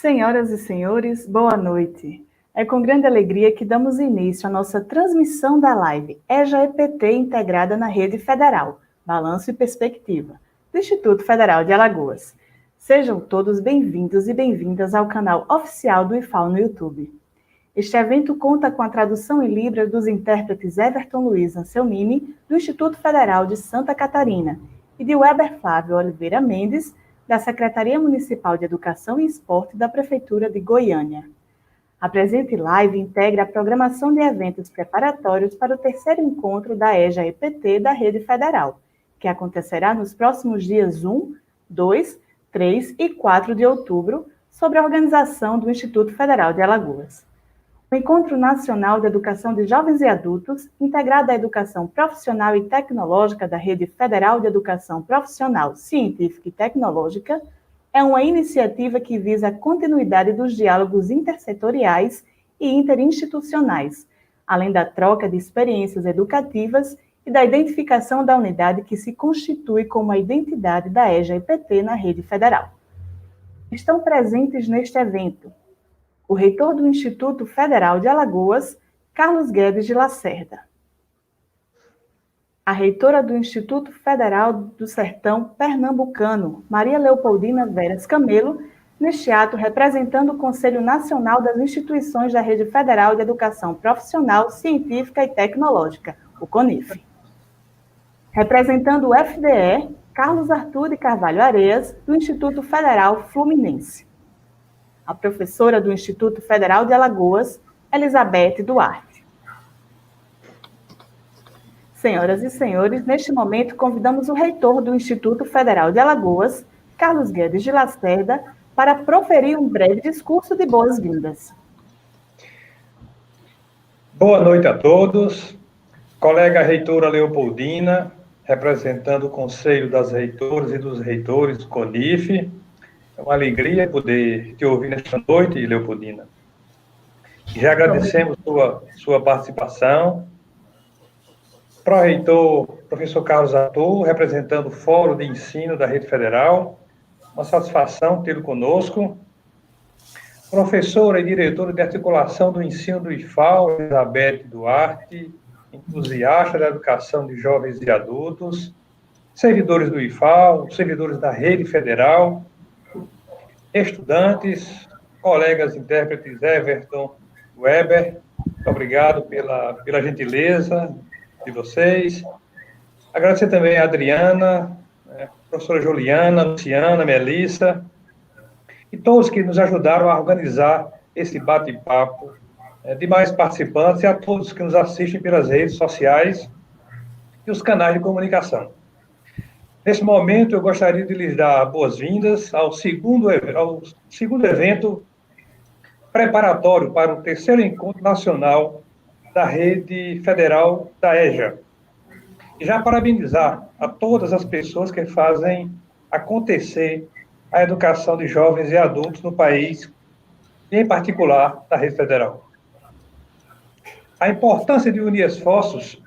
Senhoras e senhores, boa noite. É com grande alegria que damos início à nossa transmissão da live EJA-EPT integrada na Rede Federal, Balanço e Perspectiva, do Instituto Federal de Alagoas. Sejam todos bem-vindos e bem-vindas ao canal oficial do IFAL no YouTube. Este evento conta com a tradução em Libras dos intérpretes Everton Luiz Anselmini, do Instituto Federal de Santa Catarina, e de Weber Flávio Oliveira Mendes, da Secretaria Municipal de Educação e Esporte da Prefeitura de Goiânia. A presente live integra a programação de eventos preparatórios para o terceiro encontro da EJA-EPT da Rede Federal, que acontecerá nos próximos dias 1, 2, 3 e 4 de outubro, sob a organização do Instituto Federal de Alagoas. O Encontro Nacional de Educação de Jovens e Adultos, integrado à Educação Profissional e Tecnológica da Rede Federal de Educação Profissional, Científica e Tecnológica, é uma iniciativa que visa a continuidade dos diálogos intersetoriais e interinstitucionais, além da troca de experiências educativas e da identificação da unidade que se constitui como a identidade da EJA-EPT na Rede Federal. Estão presentes neste evento o reitor do Instituto Federal de Alagoas, Carlos Guedes de Lacerda. A reitora do Instituto Federal do Sertão Pernambucano, Maria Leopoldina Veras Camelo, neste ato representando o Conselho Nacional das Instituições da Rede Federal de Educação Profissional, Científica e Tecnológica, o CONIF. Representando o FDE, Carlos Arthur de Carvalho Areias, do Instituto Federal Fluminense. A professora do Instituto Federal de Alagoas, Elizabeth Duarte. Senhoras e senhores, neste momento convidamos o reitor do Instituto Federal de Alagoas, Carlos Guedes de Lacerda, para proferir um breve discurso de boas-vindas. Boa noite a todos. Colega reitora Leopoldina, representando o Conselho das Reitoras e dos Reitores do CONIF. É uma alegria poder te ouvir nesta noite, Leopoldina. Já agradecemos sua participação. Pró-reitor, professor Carlos Arthur, representando o Fórum de Ensino da Rede Federal. Uma satisfação tê-lo conosco. Professora e diretora de articulação do ensino do IFAL, Elizabeth Duarte, entusiasta da educação de jovens e adultos, servidores do IFAL, servidores da Rede Federal, estudantes, colegas intérpretes Everton, Weber, muito obrigado pela gentileza de vocês. Agradecer também a Adriana, professora Juliana, Luciana, Melissa, e todos que nos ajudaram a organizar esse bate-papo, demais participantes e a todos que nos assistem pelas redes sociais e os canais de comunicação. Nesse momento, eu gostaria de lhes dar boas-vindas ao segundo evento preparatório para o terceiro encontro nacional da Rede Federal da EJA. E já parabenizar a todas as pessoas que fazem acontecer a educação de jovens e adultos no país, e em particular da Rede Federal. A importância de unir esforços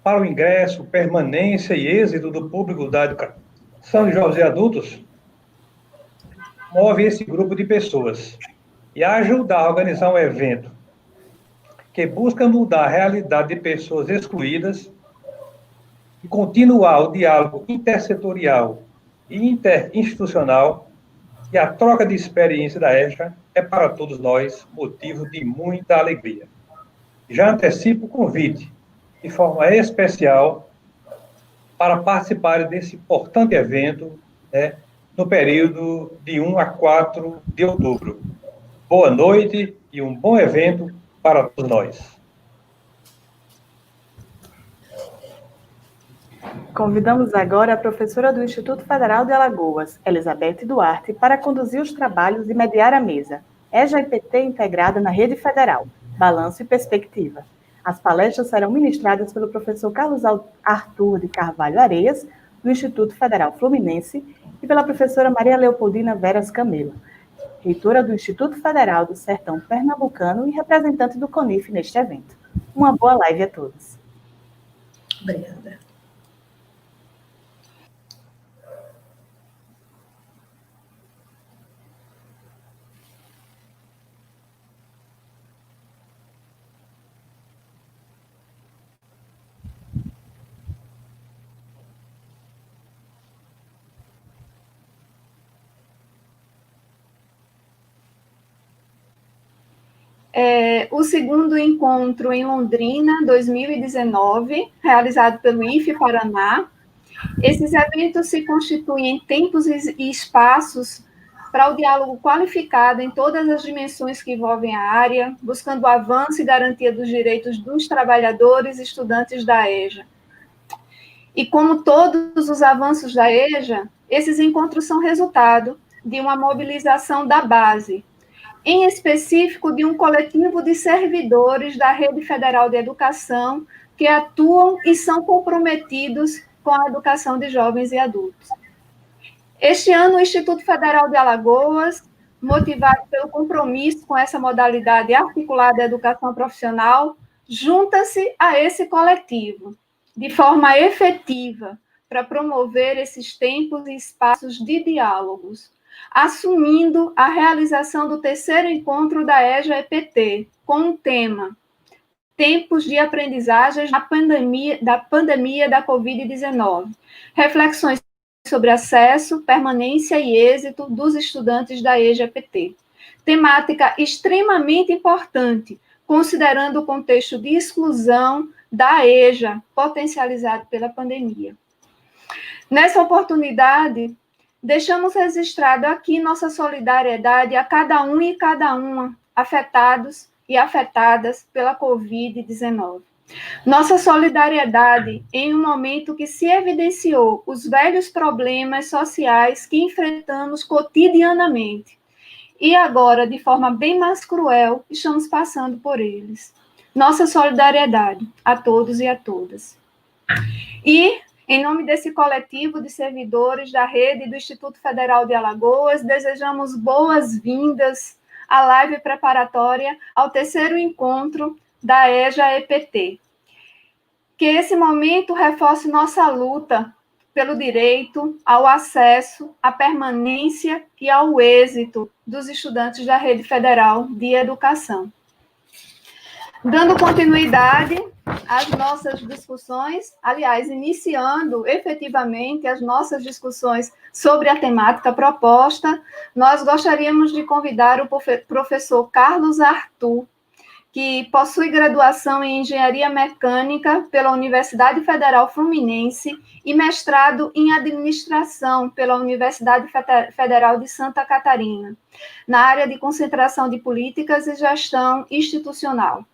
para o ingresso, permanência e êxito do público da educação de jovens e adultos, move esse grupo de pessoas e ajuda a organizar um evento que busca mudar a realidade de pessoas excluídas e continuar o diálogo intersetorial e interinstitucional, e a troca de experiência da EJA é para todos nós motivo de muita alegria. Já antecipo o convite de forma especial para participarem desse importante evento, no período de 1 a 4 de outubro. Boa noite e um bom evento para todos nós. Convidamos agora a professora do Instituto Federal de Alagoas, Elizabeth Duarte, para conduzir os trabalhos e mediar a mesa. EJA-EPT integrada na Rede Federal, Balanço e Perspectiva. As palestras serão ministradas pelo professor Carlos Arthur de Carvalho Areias, do Instituto Federal Fluminense, e pela professora Maria Leopoldina Veras Camelo, reitora do Instituto Federal do Sertão Pernambucano e representante do CONIF neste evento. Uma boa live a todos. Obrigada. o segundo encontro em Londrina, 2019, realizado pelo IFE Paraná. Esses eventos se constituem em tempos e espaços para o diálogo qualificado em todas as dimensões que envolvem a área, buscando o avanço e garantia dos direitos dos trabalhadores e estudantes da EJA. E como todos os avanços da EJA, esses encontros são resultado de uma mobilização da base, em específico de um coletivo de servidores da Rede Federal de Educação que atuam e são comprometidos com a educação de jovens e adultos. Este ano, o Instituto Federal de Alagoas, motivado pelo compromisso com essa modalidade articulada da educação profissional, junta-se a esse coletivo, de forma efetiva, para promover esses tempos e espaços de diálogos, assumindo a realização do terceiro encontro da EJA-EPT, com o tema Tempos de Aprendizagens da pandemia da Covid-19, reflexões sobre acesso, permanência e êxito dos estudantes da EJA-EPT. Temática extremamente importante, considerando o contexto de exclusão da EJA, potencializado pela pandemia. Nessa oportunidade, deixamos registrado aqui nossa solidariedade a cada um e cada uma afetados e afetadas pela Covid-19. Nossa solidariedade em um momento que se evidenciou os velhos problemas sociais que enfrentamos cotidianamente. E agora, de forma bem mais cruel, estamos passando por eles. Nossa solidariedade a todos e a todas. E, em nome desse coletivo de servidores da rede do Instituto Federal de Alagoas, desejamos boas-vindas à live preparatória ao terceiro encontro da EJA-EPT. Que esse momento reforce nossa luta pelo direito ao acesso, à permanência e ao êxito dos estudantes da Rede Federal de Educação. Dando continuidade às nossas discussões, aliás, iniciando efetivamente as nossas discussões sobre a temática proposta, nós gostaríamos de convidar o professor Carlos Arthur, que possui graduação em Engenharia Mecânica pela Universidade Federal Fluminense e mestrado em Administração pela Universidade Federal de Santa Catarina, na área de concentração de políticas e gestão institucional.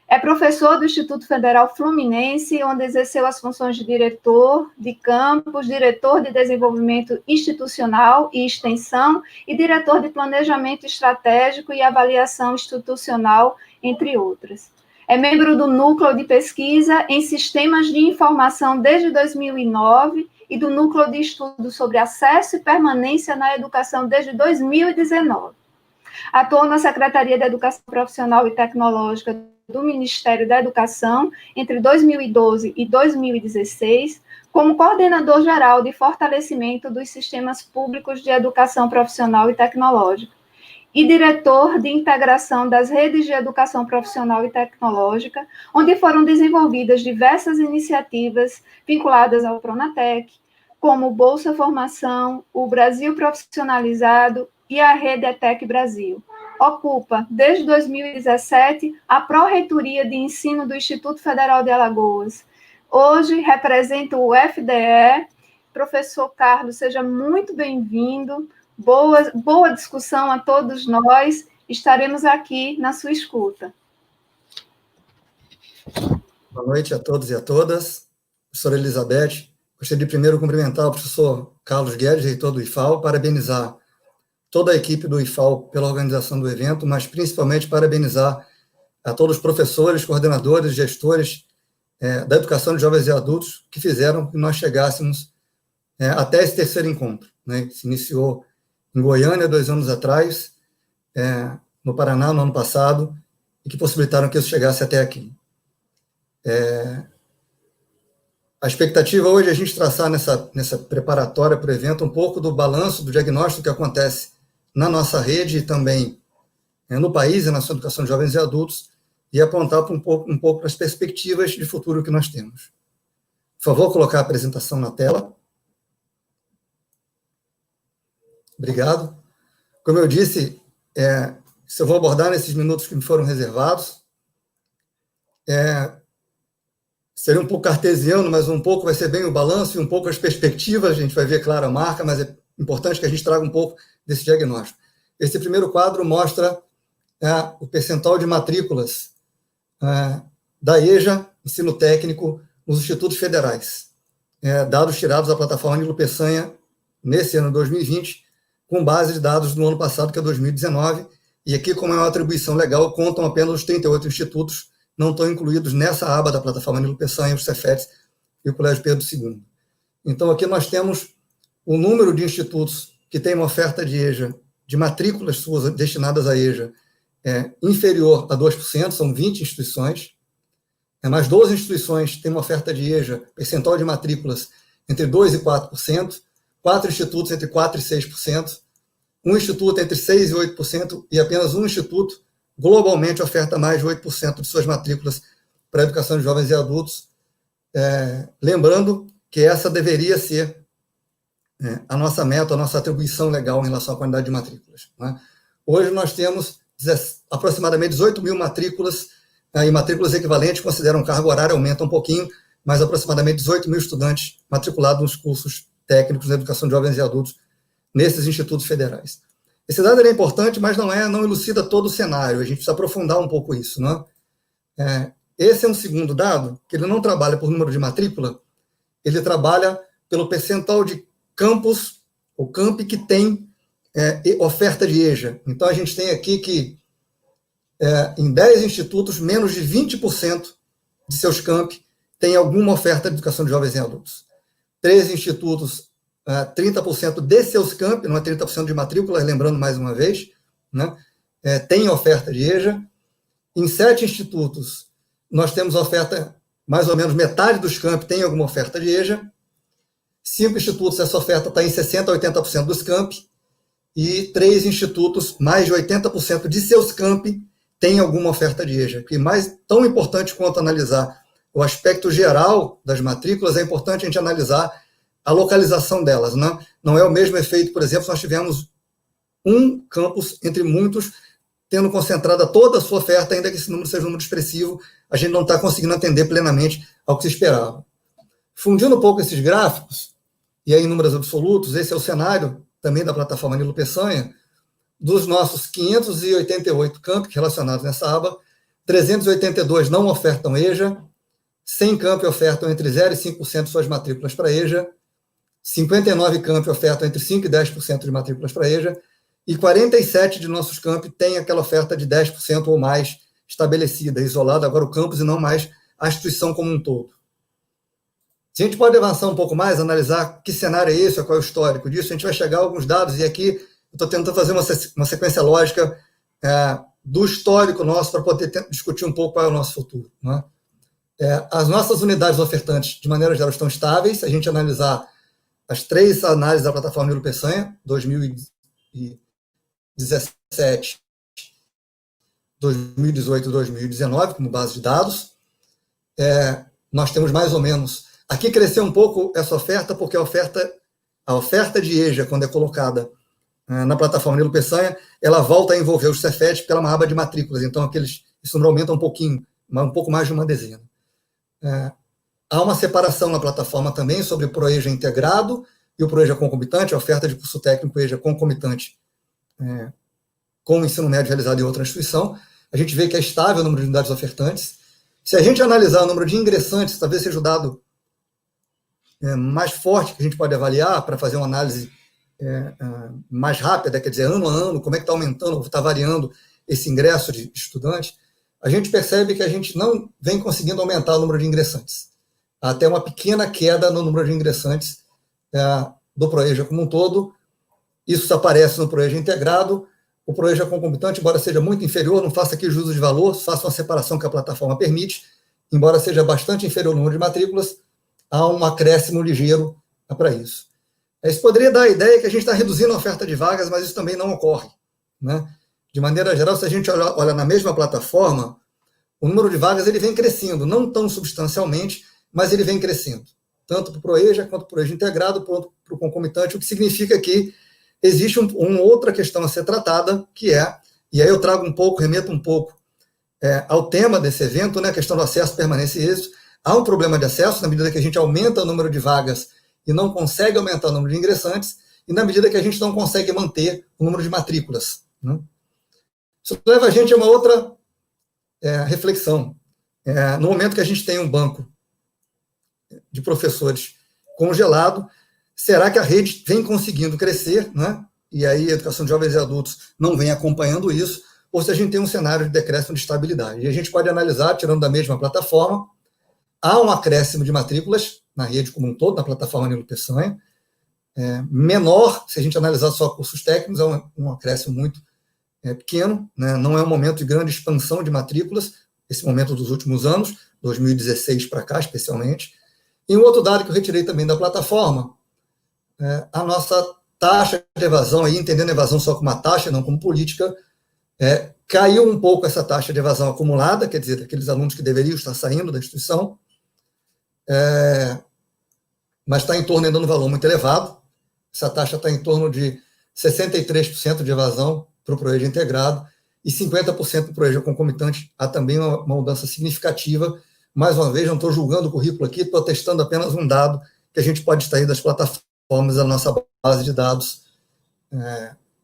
É professor do Instituto Federal Fluminense, onde exerceu as funções de diretor de campus, diretor de desenvolvimento institucional e extensão e diretor de planejamento estratégico e avaliação institucional, entre outras. É membro do Núcleo de Pesquisa em Sistemas de Informação desde 2009 e do Núcleo de Estudo sobre Acesso e Permanência na Educação desde 2019. Atuou na Secretaria de Educação Profissional e Tecnológica do Ministério da Educação entre 2012 e 2016, como coordenador geral de fortalecimento dos sistemas públicos de educação profissional e tecnológica, e diretor de integração das redes de educação profissional e tecnológica, onde foram desenvolvidas diversas iniciativas vinculadas ao Pronatec, como o Bolsa Formação, o Brasil Profissionalizado e a Rede ETEC Brasil. Ocupa, desde 2017, a Pró-Reitoria de Ensino do Instituto Federal de Alagoas. Hoje, representa o FDE. Professor Carlos, seja muito bem-vindo. Boa discussão a todos nós. Estaremos aqui na sua escuta. Boa noite a todos e a todas. Professora Elizabeth, gostaria de primeiro cumprimentar o professor Carlos Guedes, reitor do IFAL, parabenizar toda a equipe do IFAL pela organização do evento, mas principalmente parabenizar a todos os professores, coordenadores, gestores da educação de jovens e adultos que fizeram que nós chegássemos até esse terceiro encontro, né? Se iniciou em Goiânia 2 anos atrás, no Paraná no ano passado, e que possibilitaram que isso chegasse até aqui. A expectativa hoje é a gente traçar nessa preparatória para o evento um pouco do balanço, do diagnóstico que acontece na nossa rede e também no país e na sua educação de jovens e adultos, e apontar um pouco para as perspectivas de futuro que nós temos. Por favor, colocar a apresentação na tela. Obrigado. Como eu disse, isso eu vou abordar nesses minutos que me foram reservados. Seria um pouco cartesiano, mas um pouco vai ser bem o balanço e um pouco as perspectivas, a gente vai ver, claro, a marca, mas é importante que a gente traga um pouco desse diagnóstico. Esse primeiro quadro mostra o percentual de matrículas da EJA, ensino técnico, nos institutos federais. Dados tirados da plataforma Nilo Peçanha nesse ano 2020, com base de dados do ano passado, que é 2019, e aqui, como é uma atribuição legal, contam apenas os 38 institutos, não estão incluídos nessa aba da plataforma Nilo Peçanha, os Cefetes e o Colégio Pedro II. Então, aqui nós temos o número de institutos que têm uma oferta de EJA, de matrículas suas destinadas à EJA, inferior a 2%, são 20 instituições, mais 12 instituições têm uma oferta de EJA, percentual de matrículas entre 2% e 4%, 4 institutos entre 4% e 6%, um instituto entre 6% e 8%, e apenas um instituto globalmente oferta mais de 8% de suas matrículas para a educação de jovens e adultos. Lembrando que essa deveria ser a nossa meta, a nossa atribuição legal em relação à quantidade de matrículas. Né? Hoje nós temos aproximadamente 18 mil matrículas, e matrículas equivalentes, consideram carga horária, aumenta um pouquinho, mas aproximadamente 18 mil estudantes matriculados nos cursos técnicos de educação de jovens e adultos nesses institutos federais. Esse dado é importante, mas não elucida todo o cenário, a gente precisa aprofundar um pouco isso. Né? Esse é um segundo dado, que ele não trabalha por número de matrícula, ele trabalha pelo percentual de campus, ou campi, que tem oferta de EJA. Então, a gente tem aqui que em 10 institutos, menos de 20% de seus campi tem alguma oferta de educação de jovens e adultos. 13 institutos, 30% de seus campi, não é 30% de matrícula, lembrando mais uma vez, né, tem oferta de EJA. Em 7 institutos, nós temos oferta, mais ou menos metade dos campi tem alguma oferta de EJA. 5 institutos, essa oferta está em 60% a 80% dos campi, e 3 institutos, mais de 80% de seus campi tem alguma oferta de EJA. E mais tão importante quanto analisar o aspecto geral das matrículas, é importante a gente analisar a localização delas. Né? Não é o mesmo efeito, por exemplo, se nós tivermos um campus entre muitos, tendo concentrada toda a sua oferta, ainda que esse número seja um número expressivo, a gente não está conseguindo atender plenamente ao que se esperava. Fundindo um pouco esses gráficos, e aí em números absolutos, esse é o cenário também da plataforma Nilo Peçanha, dos nossos 588 campi relacionados nessa aba, 382 não ofertam EJA, 100 campi ofertam entre 0% e 5% de suas matrículas para EJA, 59 campi ofertam entre 5% e 10% de matrículas para EJA, e 47 de nossos campi têm aquela oferta de 10% ou mais estabelecida, isolada agora o campus e não mais a instituição como um todo. Se a gente pode avançar um pouco mais, analisar que cenário é esse, qual é o histórico disso, a gente vai chegar a alguns dados, e aqui eu estou tentando fazer uma sequência lógica do histórico nosso para poder discutir um pouco qual é o nosso futuro. Né? As nossas unidades ofertantes, de maneira geral, estão estáveis. A gente analisar as 3 análises da plataforma Nilo Peçanha, 2017, 2018 e 2019, como base de dados. Nós temos mais ou menos... Aqui cresceu um pouco essa oferta, porque a oferta de EJA, quando é colocada na plataforma Nilo Peçanha, ela volta a envolver os Cefetes pela uma aba de matrículas. Então, esse número aumenta um pouquinho, um pouco mais de uma dezena. Há uma separação na plataforma também sobre o ProEJA integrado e o ProEJA concomitante, a oferta de curso técnico EJA concomitante com o ensino médio realizado em outra instituição. A gente vê que é estável o número de unidades ofertantes. Se a gente analisar o número de ingressantes, talvez seja o dado mais forte que a gente pode avaliar para fazer uma análise mais rápida, quer dizer, ano a ano, como é que está aumentando, está variando esse ingresso de estudantes, a gente percebe que a gente não vem conseguindo aumentar o número de ingressantes. Há até uma pequena queda no número de ingressantes do ProEJA como um todo. Isso aparece no ProEJA integrado. O ProEJA concomitante, embora seja muito inferior, não faça aqui juízo de valor, faça uma separação que a plataforma permite, embora seja bastante inferior ao número de matrículas, há um acréscimo ligeiro para isso. Isso poderia dar a ideia que a gente está reduzindo a oferta de vagas, mas isso também não ocorre. Né? De maneira geral, se a gente olha na mesma plataforma, o número de vagas ele vem crescendo, não tão substancialmente, mas ele vem crescendo, tanto para o ProEJA quanto para o ProEJA integrado, quanto para o concomitante, o que significa que existe uma outra questão a ser tratada, que é E aí eu trago um pouco, remeto um pouco ao tema desse evento, né, a questão do acesso, permanência e êxito. Há um problema de acesso na medida que a gente aumenta o número de vagas e não consegue aumentar o número de ingressantes, e na medida que a gente não consegue manter o número de matrículas, né? Isso leva a gente a uma outra reflexão. No momento que a gente tem um banco de professores congelado, será que a rede vem conseguindo crescer, né? E aí a educação de jovens e adultos não vem acompanhando isso, ou se a gente tem um cenário de decréscimo de estabilidade. E a gente pode analisar, tirando da mesma plataforma, há um acréscimo de matrículas na rede como um todo, na plataforma Nilo Peçanha, menor, se a gente analisar só cursos técnicos, é um acréscimo muito pequeno, né? Não é um momento de grande expansão de matrículas, esse momento dos últimos anos, 2016 para cá, especialmente. E um outro dado que eu retirei também da plataforma, a nossa taxa de evasão, aí, entendendo a evasão só como uma taxa, não como política, caiu um pouco essa taxa de evasão acumulada, quer dizer, daqueles alunos que deveriam estar saindo da instituição, mas está em torno ainda de um valor muito elevado. Essa taxa está em torno de 63% de evasão para o ProEja integrado e 50% para o ProEja concomitante. Há também uma mudança significativa. Mais uma vez, não estou julgando o currículo aqui, estou testando apenas um dado que a gente pode extrair das plataformas da nossa base de dados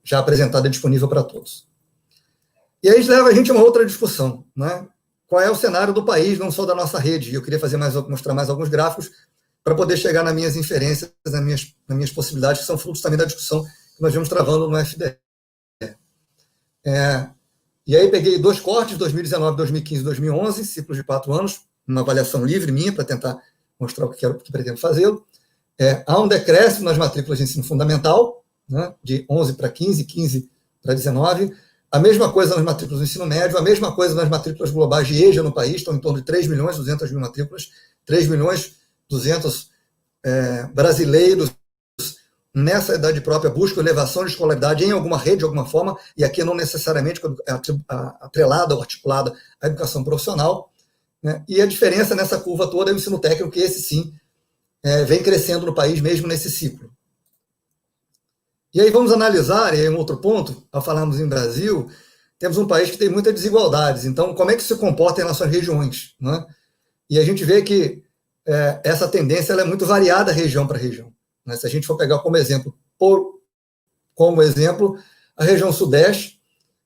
já apresentada e disponível para todos. E aí leva a gente a uma outra discussão, né? Qual é o cenário do país, não só da nossa rede? Eu queria mostrar mais alguns gráficos para poder chegar nas minhas inferências, nas minhas possibilidades, que são frutos também da discussão que nós vamos travando no FDE. E aí peguei 2 cortes, 2019, 2015 e 2011, ciclos de 4 anos, uma avaliação livre minha, para tentar mostrar o que pretendo fazê-lo. Há um decréscimo nas matrículas de ensino fundamental, né, de 11 para 15, 15 para 19. A mesma coisa nas matrículas do ensino médio, a mesma coisa nas matrículas globais de EJA no país, estão em torno de 3 milhões e 200 mil matrículas, 3 milhões e 200 brasileiros nessa idade própria buscam elevação de escolaridade em alguma rede, de alguma forma, e aqui não necessariamente atrelada ou articulada à educação profissional, né? E a diferença nessa curva toda é o ensino técnico, que esse sim vem crescendo no país mesmo nesse ciclo. E aí vamos analisar, e aí um outro ponto, ao falarmos em Brasil, temos um país que tem muitas desigualdades, então como é que isso se comporta em nossas regiões, né? E a gente vê que essa tendência ela é muito variada região para região, né? Se a gente for pegar como exemplo, a região sudeste,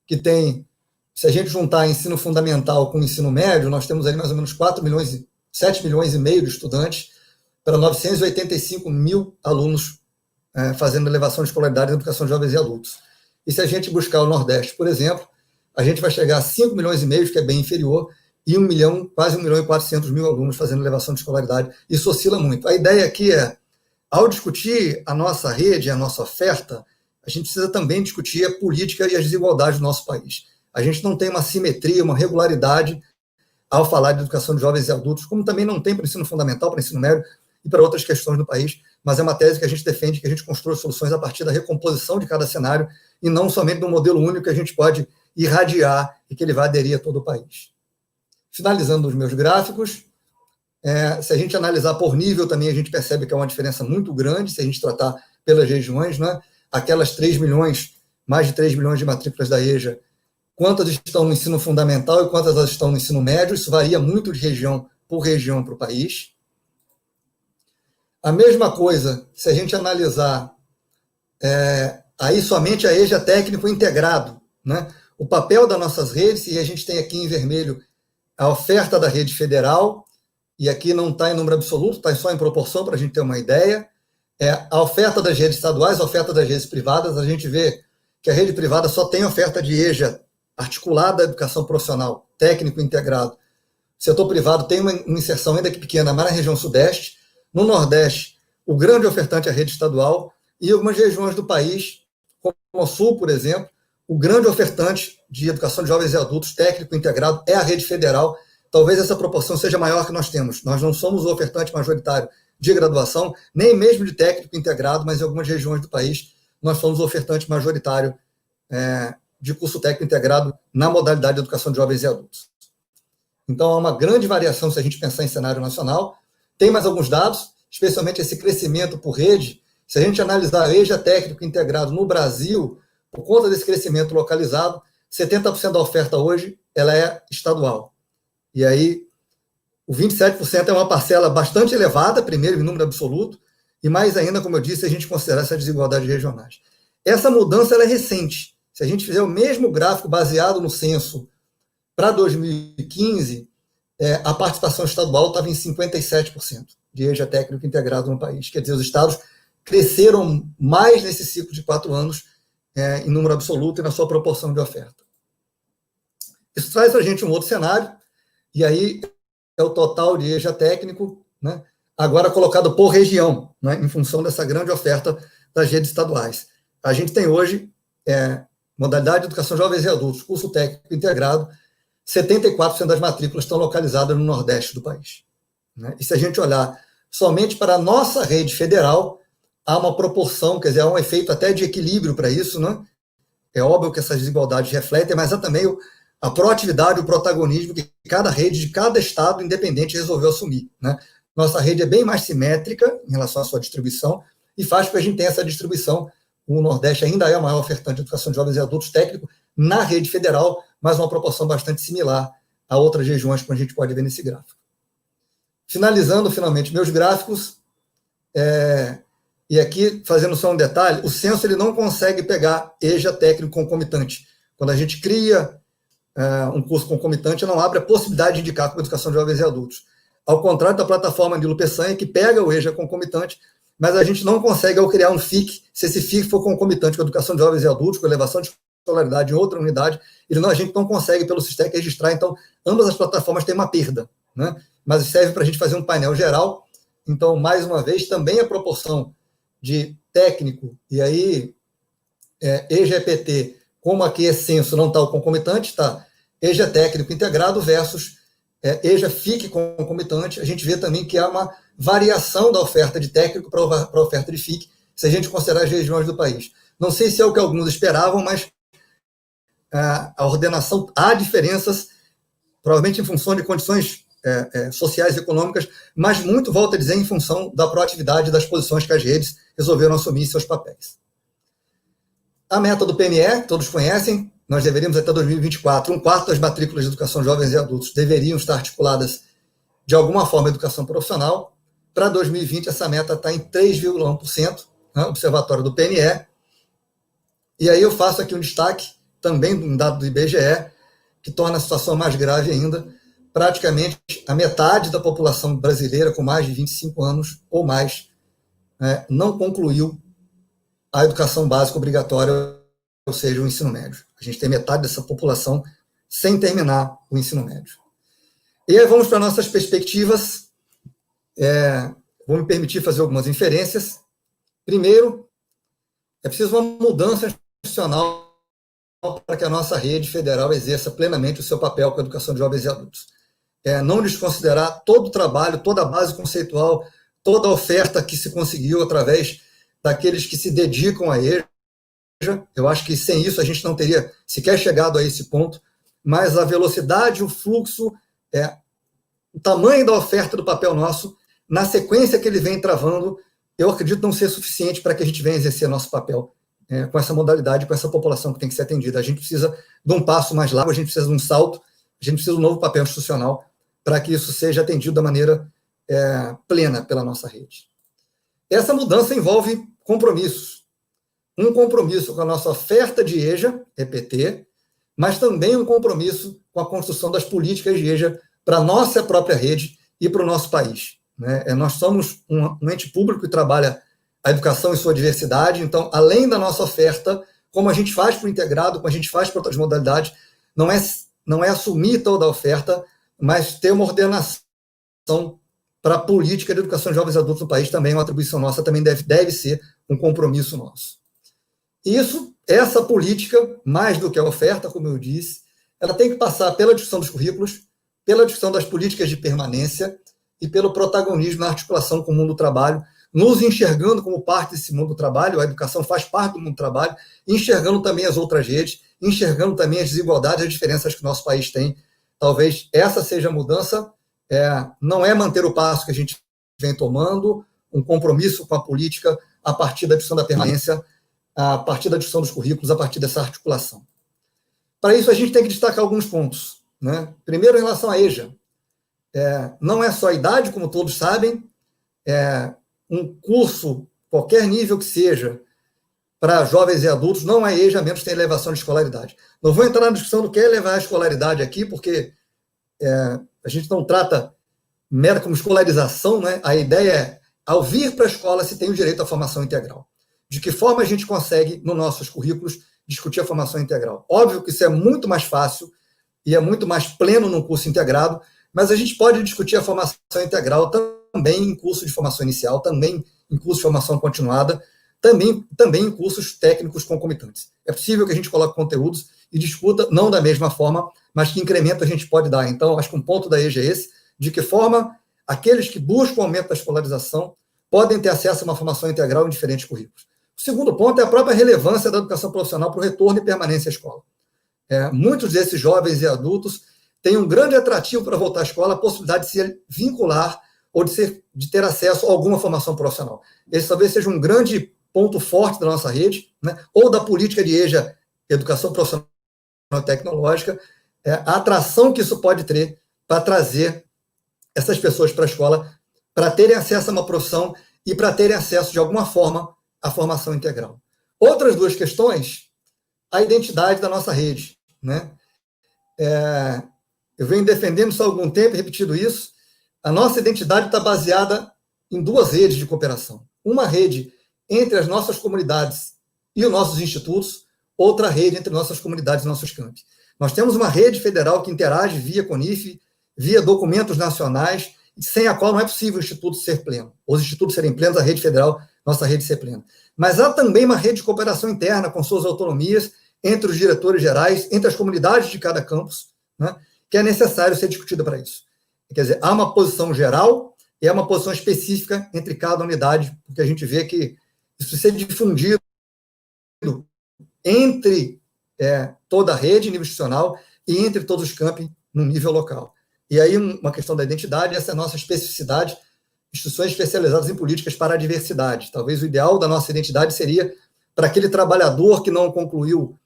que tem, se a gente juntar ensino fundamental com ensino médio, nós temos ali mais ou menos 7 milhões e meio de estudantes para 985 mil alunos fazendo elevação de escolaridade na educação de jovens e adultos. E se a gente buscar o Nordeste, por exemplo, a gente vai chegar a 5 milhões e meio, que é bem inferior, e quase 1 milhão e 400 mil alunos fazendo elevação de escolaridade. Isso oscila muito. A ideia aqui ao discutir a nossa rede, a nossa oferta, a gente precisa também discutir a política e as desigualdades do nosso país. A gente não tem uma simetria, uma regularidade ao falar de educação de jovens e adultos, como também não tem para o ensino fundamental, para o ensino médio e para outras questões do país, mas é uma tese que a gente defende, que a gente constrói soluções a partir da recomposição de cada cenário e não somente de um modelo único que a gente pode irradiar e que ele vai aderir a todo o país. Finalizando os meus gráficos, se a gente analisar por nível também, a gente percebe que é uma diferença muito grande, se a gente tratar pelas regiões, né? Aquelas 3 milhões, mais de 3 milhões de matrículas da EJA, quantas estão no ensino fundamental e quantas estão no ensino médio, isso varia muito de região por região para o país. A mesma coisa, se a gente analisar aí somente a EJA técnico integrado, né? O papel das nossas redes, e a gente tem aqui em vermelho a oferta da rede federal, e aqui não está em número absoluto, está só em proporção, para a gente ter uma ideia. A oferta das redes estaduais, a oferta das redes privadas, a gente vê que a rede privada só tem oferta de EJA articulada à educação profissional, técnico integrado. O setor privado tem uma inserção ainda que pequena, mas na região sudeste. No Nordeste, o grande ofertante é a rede estadual, e algumas regiões do país, como o Sul, por exemplo, o grande ofertante de educação de jovens e adultos técnico integrado é a rede federal. Talvez essa proporção seja maior que nós temos. Nós não somos o ofertante majoritário de graduação, nem mesmo de técnico integrado, mas em algumas regiões do país nós somos o ofertante majoritário de curso técnico integrado na modalidade de educação de jovens e adultos. Então, há uma grande variação se a gente pensar em cenário nacional. Tem mais alguns dados, especialmente esse crescimento por rede. Se a gente analisar a EJA técnico integrado no Brasil, por conta desse crescimento localizado, 70% da oferta hoje ela é estadual. E aí, o 27% é uma parcela bastante elevada, primeiro em número absoluto, e mais ainda, como eu disse, a gente considerar essas desigualdades regionais. Essa mudança ela é recente. Se a gente fizer o mesmo gráfico baseado no censo para 2015, a participação estadual estava em 57% de EJA técnico integrado no país. Quer dizer, os estados cresceram mais nesse ciclo de 4 anos, em número absoluto e na sua proporção de oferta. Isso traz para a gente um outro cenário, e aí é o total de EJA técnico, né, agora colocado por região, né, em função dessa grande oferta das redes estaduais. A gente tem hoje, modalidade de educação jovens e adultos, curso técnico integrado, 74% das matrículas estão localizadas no Nordeste do país, né? E se a gente olhar somente para a nossa rede federal, há uma proporção, quer dizer, há um efeito até de equilíbrio para isso, né? É óbvio que essas desigualdades refletem, mas há também a proatividade, o protagonismo que cada rede de cada estado independente resolveu assumir, né? Nossa rede é bem mais simétrica em relação à sua distribuição e faz com que a gente tenha essa distribuição. O Nordeste ainda é a maior ofertante de educação de jovens e adultos técnico na rede federal, mas uma proporção bastante similar a outras regiões, como a gente pode ver nesse gráfico. Finalizando, finalmente, meus gráficos, e aqui, fazendo só um detalhe, o censo ele não consegue pegar EJA técnico concomitante. Quando a gente cria um curso concomitante, não abre a possibilidade de indicar como educação de jovens e adultos. Ao contrário da plataforma Nilo Peçanha, que pega o EJA concomitante, mas a gente não consegue, ao criar um FIC, se esse FIC for concomitante com a educação de jovens e adultos, com elevação de escolaridade em outra unidade, a gente não consegue, pelo SISTEC, registrar. Então, ambas as plataformas têm uma perda, né? Mas serve para a gente fazer um painel geral. Então, mais uma vez, também a proporção de técnico, e aí EJA EPT, como aqui é censo, não está o concomitante, está EJA técnico integrado versus EJA FIC concomitante. A gente vê também que há uma variação da oferta de técnico para a oferta de FIC, se a gente considerar as regiões do país. Não sei se é o que alguns esperavam, mas a ordenação, há diferenças, provavelmente em função de condições sociais e econômicas, mas muito, volto a dizer, em função da proatividade das posições que as redes resolveram assumir em seus papéis. A meta do PNE, todos conhecem, nós deveríamos até 2024, 1/4 das matrículas de educação de jovens e adultos deveriam estar articuladas de alguma forma à educação profissional. Para 2020, essa meta está em 3,1%, né, observatório do PNE. E aí eu faço aqui um destaque também de um dado do IBGE, que torna a situação mais grave ainda. Praticamente a metade da população brasileira com mais de 25 anos ou mais não concluiu a educação básica obrigatória, ou seja, o ensino médio. A gente tem metade dessa população sem terminar o ensino médio. E aí vamos para nossas perspectivas. Vou me permitir fazer algumas inferências. Primeiro, é preciso uma mudança institucional para que a nossa rede federal exerça plenamente o seu papel com a educação de jovens e adultos. Não desconsiderar todo o trabalho, toda a base conceitual, toda a oferta que se conseguiu através daqueles que se dedicam a EJA. Eu acho que sem isso a gente não teria sequer chegado a esse ponto, mas a velocidade, o fluxo, o tamanho da oferta do papel nosso, na sequência que ele vem travando, eu acredito não ser suficiente para que a gente venha exercer nosso papel com essa modalidade, com essa população que tem que ser atendida. A gente precisa de um passo mais largo, a gente precisa de um salto, a gente precisa de um novo papel institucional para que isso seja atendido da maneira plena pela nossa rede. Essa mudança envolve compromissos. Um compromisso com a nossa oferta de EJA, EPT, mas também um compromisso com a construção das políticas de EJA para a nossa própria rede e para o nosso país. Nós somos um ente público que trabalha a educação em sua diversidade, então, além da nossa oferta, como a gente faz para o integrado, como a gente faz para outras modalidades, não é assumir toda a oferta, mas ter uma ordenação para a política de educação de jovens e adultos no país, também é uma atribuição nossa, também deve ser um compromisso nosso. Essa política, mais do que a oferta, como eu disse, ela tem que passar pela discussão dos currículos, pela discussão das políticas de permanência e pelo protagonismo na articulação com o mundo do trabalho, nos enxergando como parte desse mundo do trabalho, a educação faz parte do mundo do trabalho, enxergando também as outras redes, enxergando também as desigualdades e as diferenças que o nosso país tem. Talvez essa seja a mudança, não é manter o passo que a gente vem tomando, um compromisso com a política a partir da discussão da permanência, a partir da discussão dos currículos, a partir dessa articulação. Para isso, a gente tem que destacar alguns pontos, né? Primeiro, em relação à EJA. Não é só a idade, como todos sabem, um curso, qualquer nível que seja, para jovens e adultos, não é EJA, a menos que tenha elevação de escolaridade. Não vou entrar na discussão do que é elevar a escolaridade aqui, porque a gente não trata mera como escolarização, né? A ideia é, ao vir para a escola, se tem o direito à formação integral. De que forma a gente consegue, nos nossos currículos, discutir a formação integral? Óbvio que isso é muito mais fácil e é muito mais pleno num curso integrado, mas a gente pode discutir a formação integral também em curso de formação inicial, também em curso de formação continuada, também em cursos técnicos concomitantes. É possível que a gente coloque conteúdos e discuta, não da mesma forma, mas que incremento a gente pode dar. Então, acho que um ponto da EJA é esse, de que forma aqueles que buscam o aumento da escolarização podem ter acesso a uma formação integral em diferentes currículos. O segundo ponto é a própria relevância da educação profissional para o retorno e permanência à escola. Muitos desses jovens e adultos têm um grande atrativo para voltar à escola, a possibilidade de se vincular ou de ter acesso a alguma formação profissional. Esse talvez seja um grande ponto forte da nossa rede, né? Ou da política de EJA, educação profissional e tecnológica, a atração que isso pode ter para trazer essas pessoas para a escola, para terem acesso a uma profissão e para terem acesso, de alguma forma, à formação integral. Outras duas questões, a identidade da nossa rede, né? Eu venho defendendo isso há algum tempo, repetido isso. A nossa identidade está baseada em duas redes de cooperação. Uma rede entre as nossas comunidades e os nossos institutos, outra rede entre nossas comunidades e nossos campos. Nós temos uma rede federal que interage via CONIF, via documentos nacionais, sem a qual não é possível o instituto ser pleno. Os institutos serem plenos, a rede federal, nossa rede ser plena. Mas há também uma rede de cooperação interna com suas autonomias, entre os diretores gerais, entre as comunidades de cada campus, né, que é necessário ser discutida para isso. Quer dizer, há uma posição geral e há uma posição específica entre cada unidade, porque a gente vê que isso precisa ser difundido entre toda a rede nível institucional e entre todos os campi no nível local. E aí, uma questão da identidade, essa é a nossa especificidade, instituições especializadas em políticas para a diversidade. Talvez o ideal da nossa identidade seria para aquele trabalhador que não concluiu,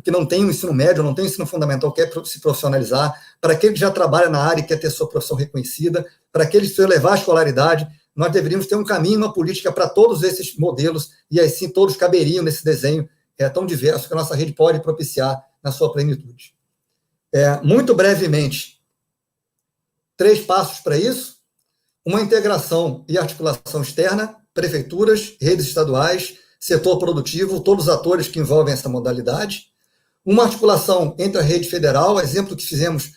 que não tem o ensino médio, não tem o ensino fundamental, quer se profissionalizar, para aquele que já trabalha na área e quer ter sua profissão reconhecida, para aquele que quer levar a escolaridade, nós deveríamos ter um caminho, uma política para todos esses modelos, e assim todos caberiam nesse desenho tão diverso que a nossa rede pode propiciar na sua plenitude. Muito brevemente, 3 passos para isso: uma integração e articulação externa, prefeituras, redes estaduais, setor produtivo, todos os atores que envolvem essa modalidade; uma articulação entre a rede federal, exemplo que fizemos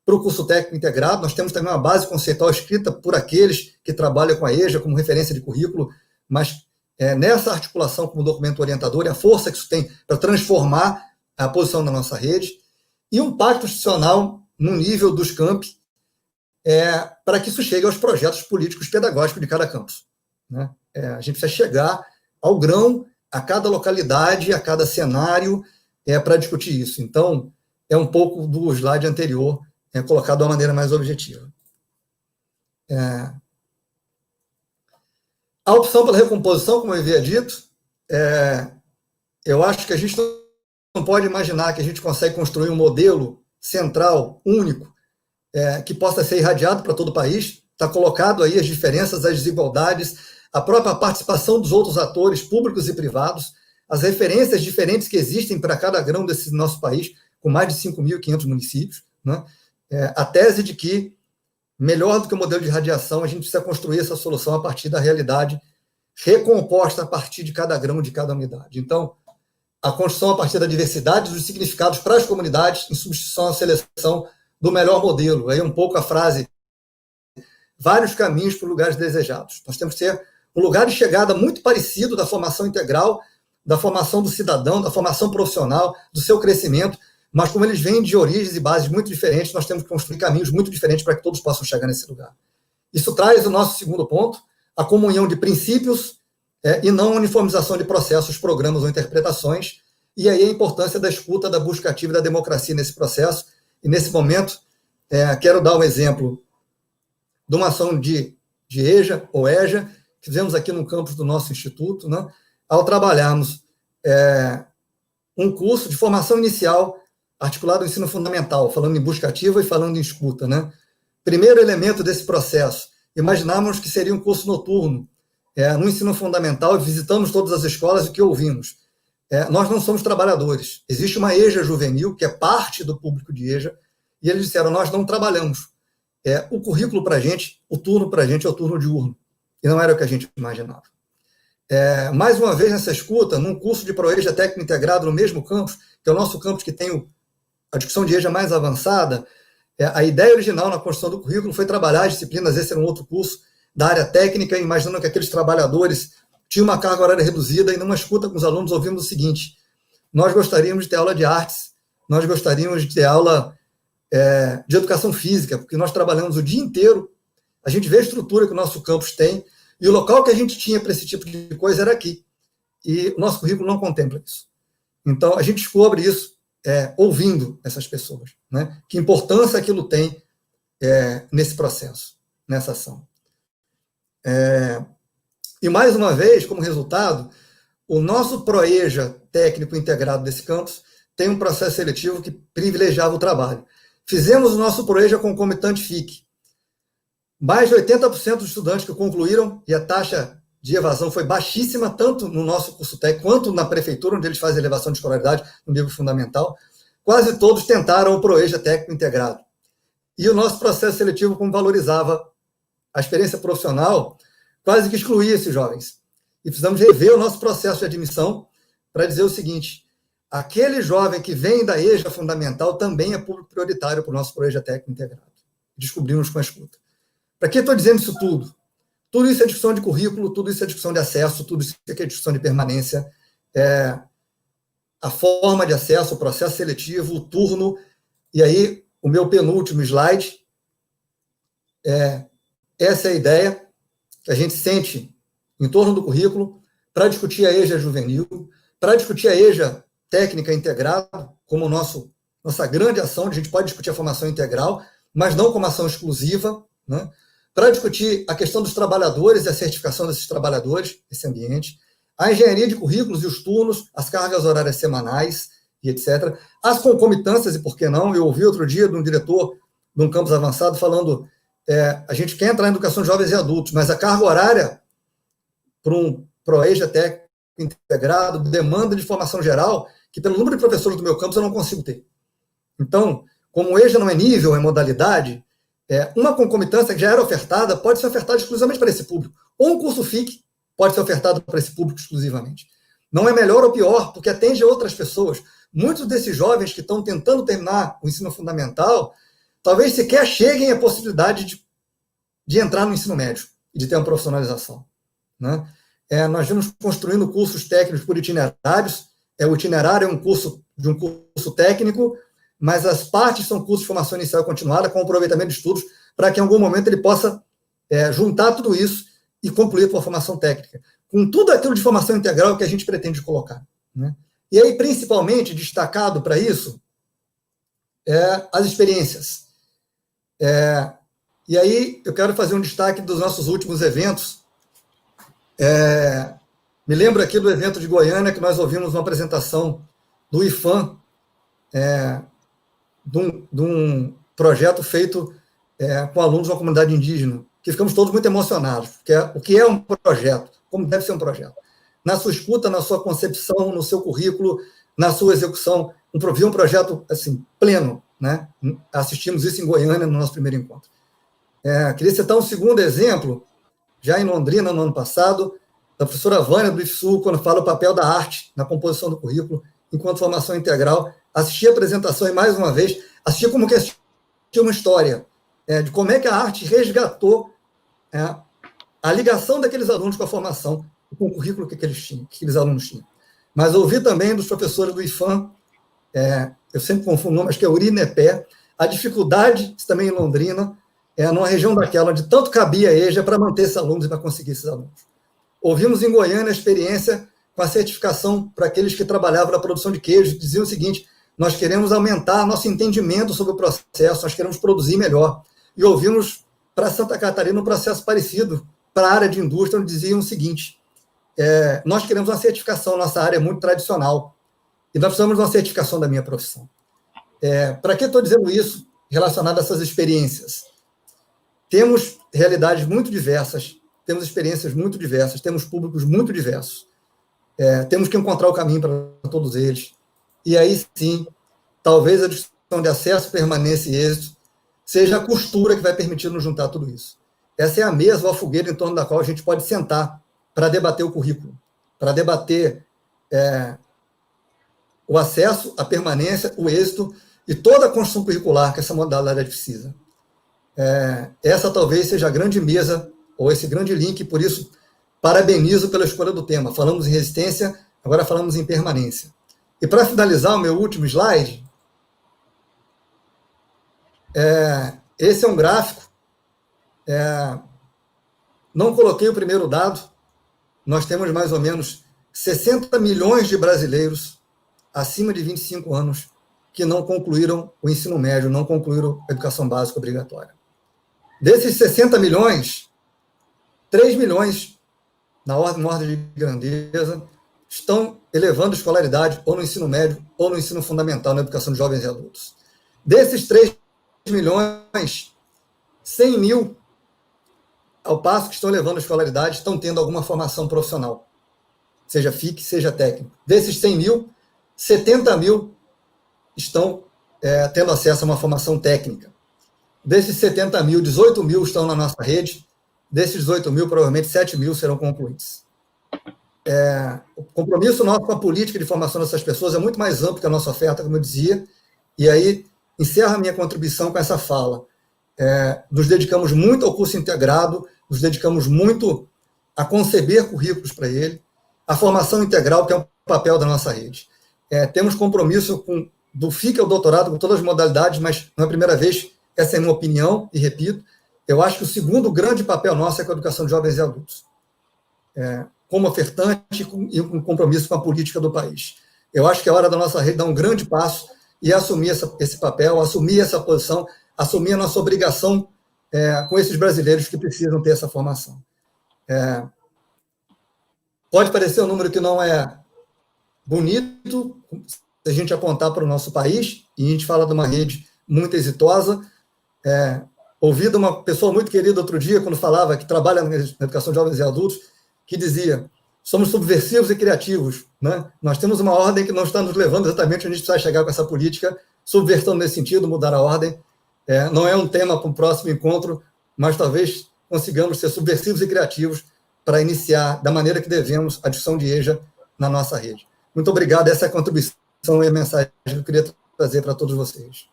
para o curso técnico integrado. Nós temos também uma base conceitual escrita por aqueles que trabalham com a EJA como referência de currículo, mas nessa articulação como documento orientador e a força que isso tem para transformar a posição da nossa rede; e um pacto institucional no nível dos campi, para que isso chegue aos projetos políticos pedagógicos de cada campus, né? A gente precisa chegar ao grão, a cada localidade, a cada cenário, para discutir isso. Então, é um pouco do slide anterior, colocado de uma maneira mais objetiva. A opção pela recomposição, como eu havia dito, eu acho que a gente não pode imaginar que a gente consegue construir um modelo central, único, que possa ser irradiado para todo o país. Está colocado aí as diferenças, as desigualdades, a própria participação dos outros atores públicos e privados, as referências diferentes que existem para cada grão desse nosso país, com mais de 5.500 municípios, né? A tese de que, melhor do que o modelo de radiação, a gente precisa construir essa solução a partir da realidade recomposta a partir de cada grão de cada unidade. Então, a construção a partir da diversidade dos significados para as comunidades, em substituição à seleção do melhor modelo. Aí um pouco a frase, vários caminhos para lugares desejados. Nós temos que ter um lugar de chegada muito parecido da formação integral, da formação do cidadão, da formação profissional, do seu crescimento, mas como eles vêm de origens e bases muito diferentes, nós temos que construir caminhos muito diferentes para que todos possam chegar nesse lugar. Isso traz o nosso segundo ponto, a comunhão de princípios e não a uniformização de processos, programas ou interpretações, e aí a importância da escuta, da busca ativa e da democracia nesse processo. E nesse momento, quero dar um exemplo de uma ação de EJA ou EJA, que fizemos aqui no campus do nosso instituto, né, ao trabalharmos um curso de formação inicial articulado ao ensino fundamental, falando em busca ativa e falando em escuta, né? Primeiro elemento desse processo, imaginávamos que seria um curso noturno, no ensino fundamental, visitamos todas as escolas e o que ouvimos? Nós não somos trabalhadores. Existe uma EJA juvenil, que é parte do público de EJA, e eles disseram, nós não trabalhamos. O currículo para a gente, o turno para a gente é o turno diurno. E não era o que a gente imaginava. Mais uma vez, nessa escuta, num curso de ProEJA técnico integrado no mesmo campus, que é o nosso campus que tem a discussão de EJA mais avançada, a ideia original na construção do currículo foi trabalhar as disciplinas, esse era um outro curso da área técnica, imaginando que aqueles trabalhadores tinham uma carga horária reduzida, e numa escuta com os alunos ouvimos o seguinte: nós gostaríamos de ter aula de artes, nós gostaríamos de ter aula de educação física, porque nós trabalhamos o dia inteiro, a gente vê a estrutura que o nosso campus tem, e o local que a gente tinha para esse tipo de coisa era aqui. E o nosso currículo não contempla isso. Então, a gente descobre isso ouvindo essas pessoas, né? Que importância aquilo tem nesse processo, nessa ação. E, mais uma vez, como resultado, o nosso ProEJA técnico integrado desse campus tem um processo seletivo que privilegiava o trabalho. Fizemos o nosso ProEJA concomitante FIC. Mais de 80% dos estudantes que concluíram, e a taxa de evasão foi baixíssima, tanto no nosso curso técnico, quanto na prefeitura, onde eles fazem elevação de escolaridade no nível fundamental, quase todos tentaram o ProEJA técnico integrado. E o nosso processo seletivo, como valorizava a experiência profissional, quase que excluía esses jovens. E precisamos rever o nosso processo de admissão para dizer o seguinte: aquele jovem que vem da EJA fundamental também é público prioritário para o nosso ProEJA técnico integrado. Descobrimos com a escuta. Para que estou dizendo isso tudo? Tudo isso é discussão de currículo, tudo isso é discussão de acesso, tudo isso é discussão de permanência, a forma de acesso, o processo seletivo, o turno. E aí, o meu penúltimo slide, essa é a ideia que a gente sente em torno do currículo para discutir a EJA juvenil, para discutir a EJA técnica integrada, como nossa grande ação, a gente pode discutir a formação integral, mas não como ação exclusiva, né? Para discutir a questão dos trabalhadores e a certificação desses trabalhadores, esse ambiente, a engenharia de currículos e os turnos, as cargas horárias semanais e etc. As concomitâncias, e por que não? Eu ouvi outro dia de um diretor de um campus avançado falando, a gente quer entrar em educação de jovens e adultos, mas a carga horária para um ProEJA técnico integrado demanda de formação geral, que pelo número de professores do meu campus eu não consigo ter. Então, como o EJA não é nível, é modalidade, uma concomitância que já era ofertada pode ser ofertada exclusivamente para esse público. Ou um curso FIC pode ser ofertado para esse público exclusivamente. Não é melhor ou pior, porque atende outras pessoas. Muitos desses jovens que estão tentando terminar o ensino fundamental, talvez sequer cheguem à possibilidade de entrar no ensino médio e de ter uma profissionalização, né? Nós vimos construindo cursos técnicos por itinerários. O itinerário é um curso técnico, mas as partes são cursos de formação inicial e continuada, com aproveitamento de estudos, para que em algum momento ele possa juntar tudo isso e concluir com a formação técnica, com tudo aquilo de formação integral que a gente pretende colocar, né? E aí, principalmente, destacado para isso, as experiências. E aí, eu quero fazer um destaque dos nossos últimos eventos. Me lembro aqui do evento de Goiânia, que nós ouvimos uma apresentação do IFAM, de um projeto feito com alunos de uma comunidade indígena, que ficamos todos muito emocionados, porque o que é um projeto, como deve ser um projeto. Na sua escuta, na sua concepção, no seu currículo, na sua execução, um projeto assim, pleno, né? Assistimos isso em Goiânia no nosso primeiro encontro. Queria citar um segundo exemplo, já em Londrina, no ano passado, da professora Vânia do IFSU, quando fala o papel da arte na composição do currículo, enquanto formação integral. Assisti a apresentação e, mais uma vez, assisti como que assistia uma história de como é que a arte resgatou a ligação daqueles alunos com a formação, com o currículo que aqueles alunos tinham. Mas ouvi também dos professores do IFAM, eu sempre confundo o nome, acho que é Urinepé, a dificuldade, também em Londrina, numa região daquela, onde tanto cabia a EJA para manter esses alunos e para conseguir esses alunos. Ouvimos em Goiânia a experiência com a certificação para aqueles que trabalhavam na produção de queijo, diziam o seguinte: nós queremos aumentar nosso entendimento sobre o processo, nós queremos produzir melhor. E ouvimos para Santa Catarina um processo parecido para a área de indústria, onde diziam o seguinte: nós queremos uma certificação, nossa área é muito tradicional, e nós precisamos de uma certificação da minha profissão. Para que estou dizendo isso relacionado a essas experiências? Temos realidades muito diversas, temos experiências muito diversas, temos públicos muito diversos. Temos que encontrar o caminho para todos eles. E aí, sim, talvez a discussão de acesso, permanência e êxito seja a costura que vai permitir nos juntar tudo isso. Essa é a mesa ou a fogueira em torno da qual a gente pode sentar para debater o currículo, para debater o acesso, a permanência, o êxito e toda a construção curricular que essa modalidade precisa. Essa talvez seja a grande mesa, ou esse grande link, por isso, parabenizo pela escolha do tema. Falamos em resistência, agora falamos em permanência. E para finalizar o meu último slide, esse é um gráfico. Não coloquei o primeiro dado, nós temos mais ou menos 60 milhões de brasileiros acima de 25 anos que não concluíram o ensino médio, não concluíram a educação básica obrigatória. Desses 60 milhões, 3 milhões, na ordem de grandeza, estão elevando a escolaridade ou no ensino médio ou no ensino fundamental, na educação de jovens e adultos. Desses 3 milhões, 100 mil, ao passo que estão elevando a escolaridade, estão tendo alguma formação profissional, seja FIC, seja técnico. Desses 100 mil, 70 mil estão tendo acesso a uma formação técnica. Desses 70 mil, 18 mil estão na nossa rede. Desses 18 mil, provavelmente 7 mil serão concluídos. O compromisso nosso com a política de formação dessas pessoas é muito mais amplo que a nossa oferta, como eu dizia, e aí encerro a minha contribuição com essa fala. Nos dedicamos muito ao curso integrado, nos dedicamos muito a conceber currículos para ele, a formação integral, que é um papel da nossa rede. Temos compromisso do FIC ao doutorado, com todas as modalidades, mas não é a primeira vez, essa é a minha opinião, e repito, eu acho que o segundo grande papel nosso é com a educação de jovens e adultos, como ofertante e com compromisso com a política do país. Eu acho que é hora da nossa rede dar um grande passo e assumir esse papel, assumir essa posição, assumir a nossa obrigação com esses brasileiros que precisam ter essa formação. Pode parecer um número que não é bonito, se a gente apontar para o nosso país, e a gente fala de uma rede muito exitosa. Ouvi de uma pessoa muito querida outro dia, quando falava que trabalha na educação de jovens e adultos, que dizia: somos subversivos e criativos, né? Nós temos uma ordem que não está nos levando exatamente onde a gente precisa chegar com essa política, subvertendo nesse sentido, mudar a ordem. Não é um tema para o próximo encontro, mas talvez consigamos ser subversivos e criativos para iniciar da maneira que devemos a discussão de EJA na nossa rede. Muito obrigado, essa é a contribuição e a mensagem que eu queria trazer para todos vocês.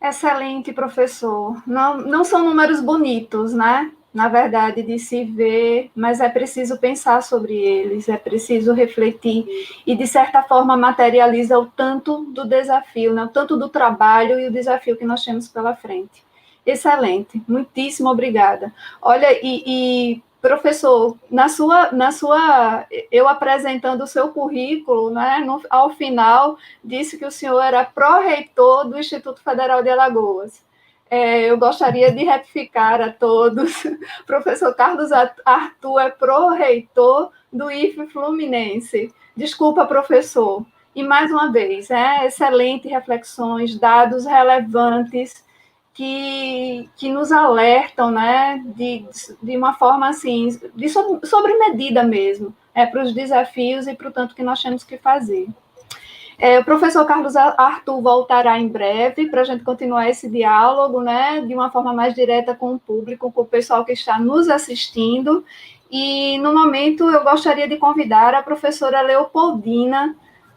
Excelente, professor. Não são números bonitos, né? Na verdade, de se ver, mas é preciso pensar sobre eles, é preciso refletir e, de certa forma, materializa o tanto do desafio, né? O tanto do trabalho e o desafio que nós temos pela frente. Excelente, muitíssimo obrigada. Olha, professor, eu apresentando o seu currículo, né, ao final, disse que o senhor era pró-reitor do Instituto Federal de Alagoas. Eu gostaria de retificar a todos. O professor Carlos Arthur é pró-reitor do IFE Fluminense. Desculpa, professor. E, mais uma vez, excelentes reflexões, dados relevantes, que nos alertam, né, de uma forma assim, sobre medida mesmo, para os desafios e para o tanto que nós temos que fazer. O professor Carlos Arthur voltará em breve para a gente continuar esse diálogo, né, de uma forma mais direta com o público, com o pessoal que está nos assistindo. E, no momento, eu gostaria de convidar a professora Leopoldina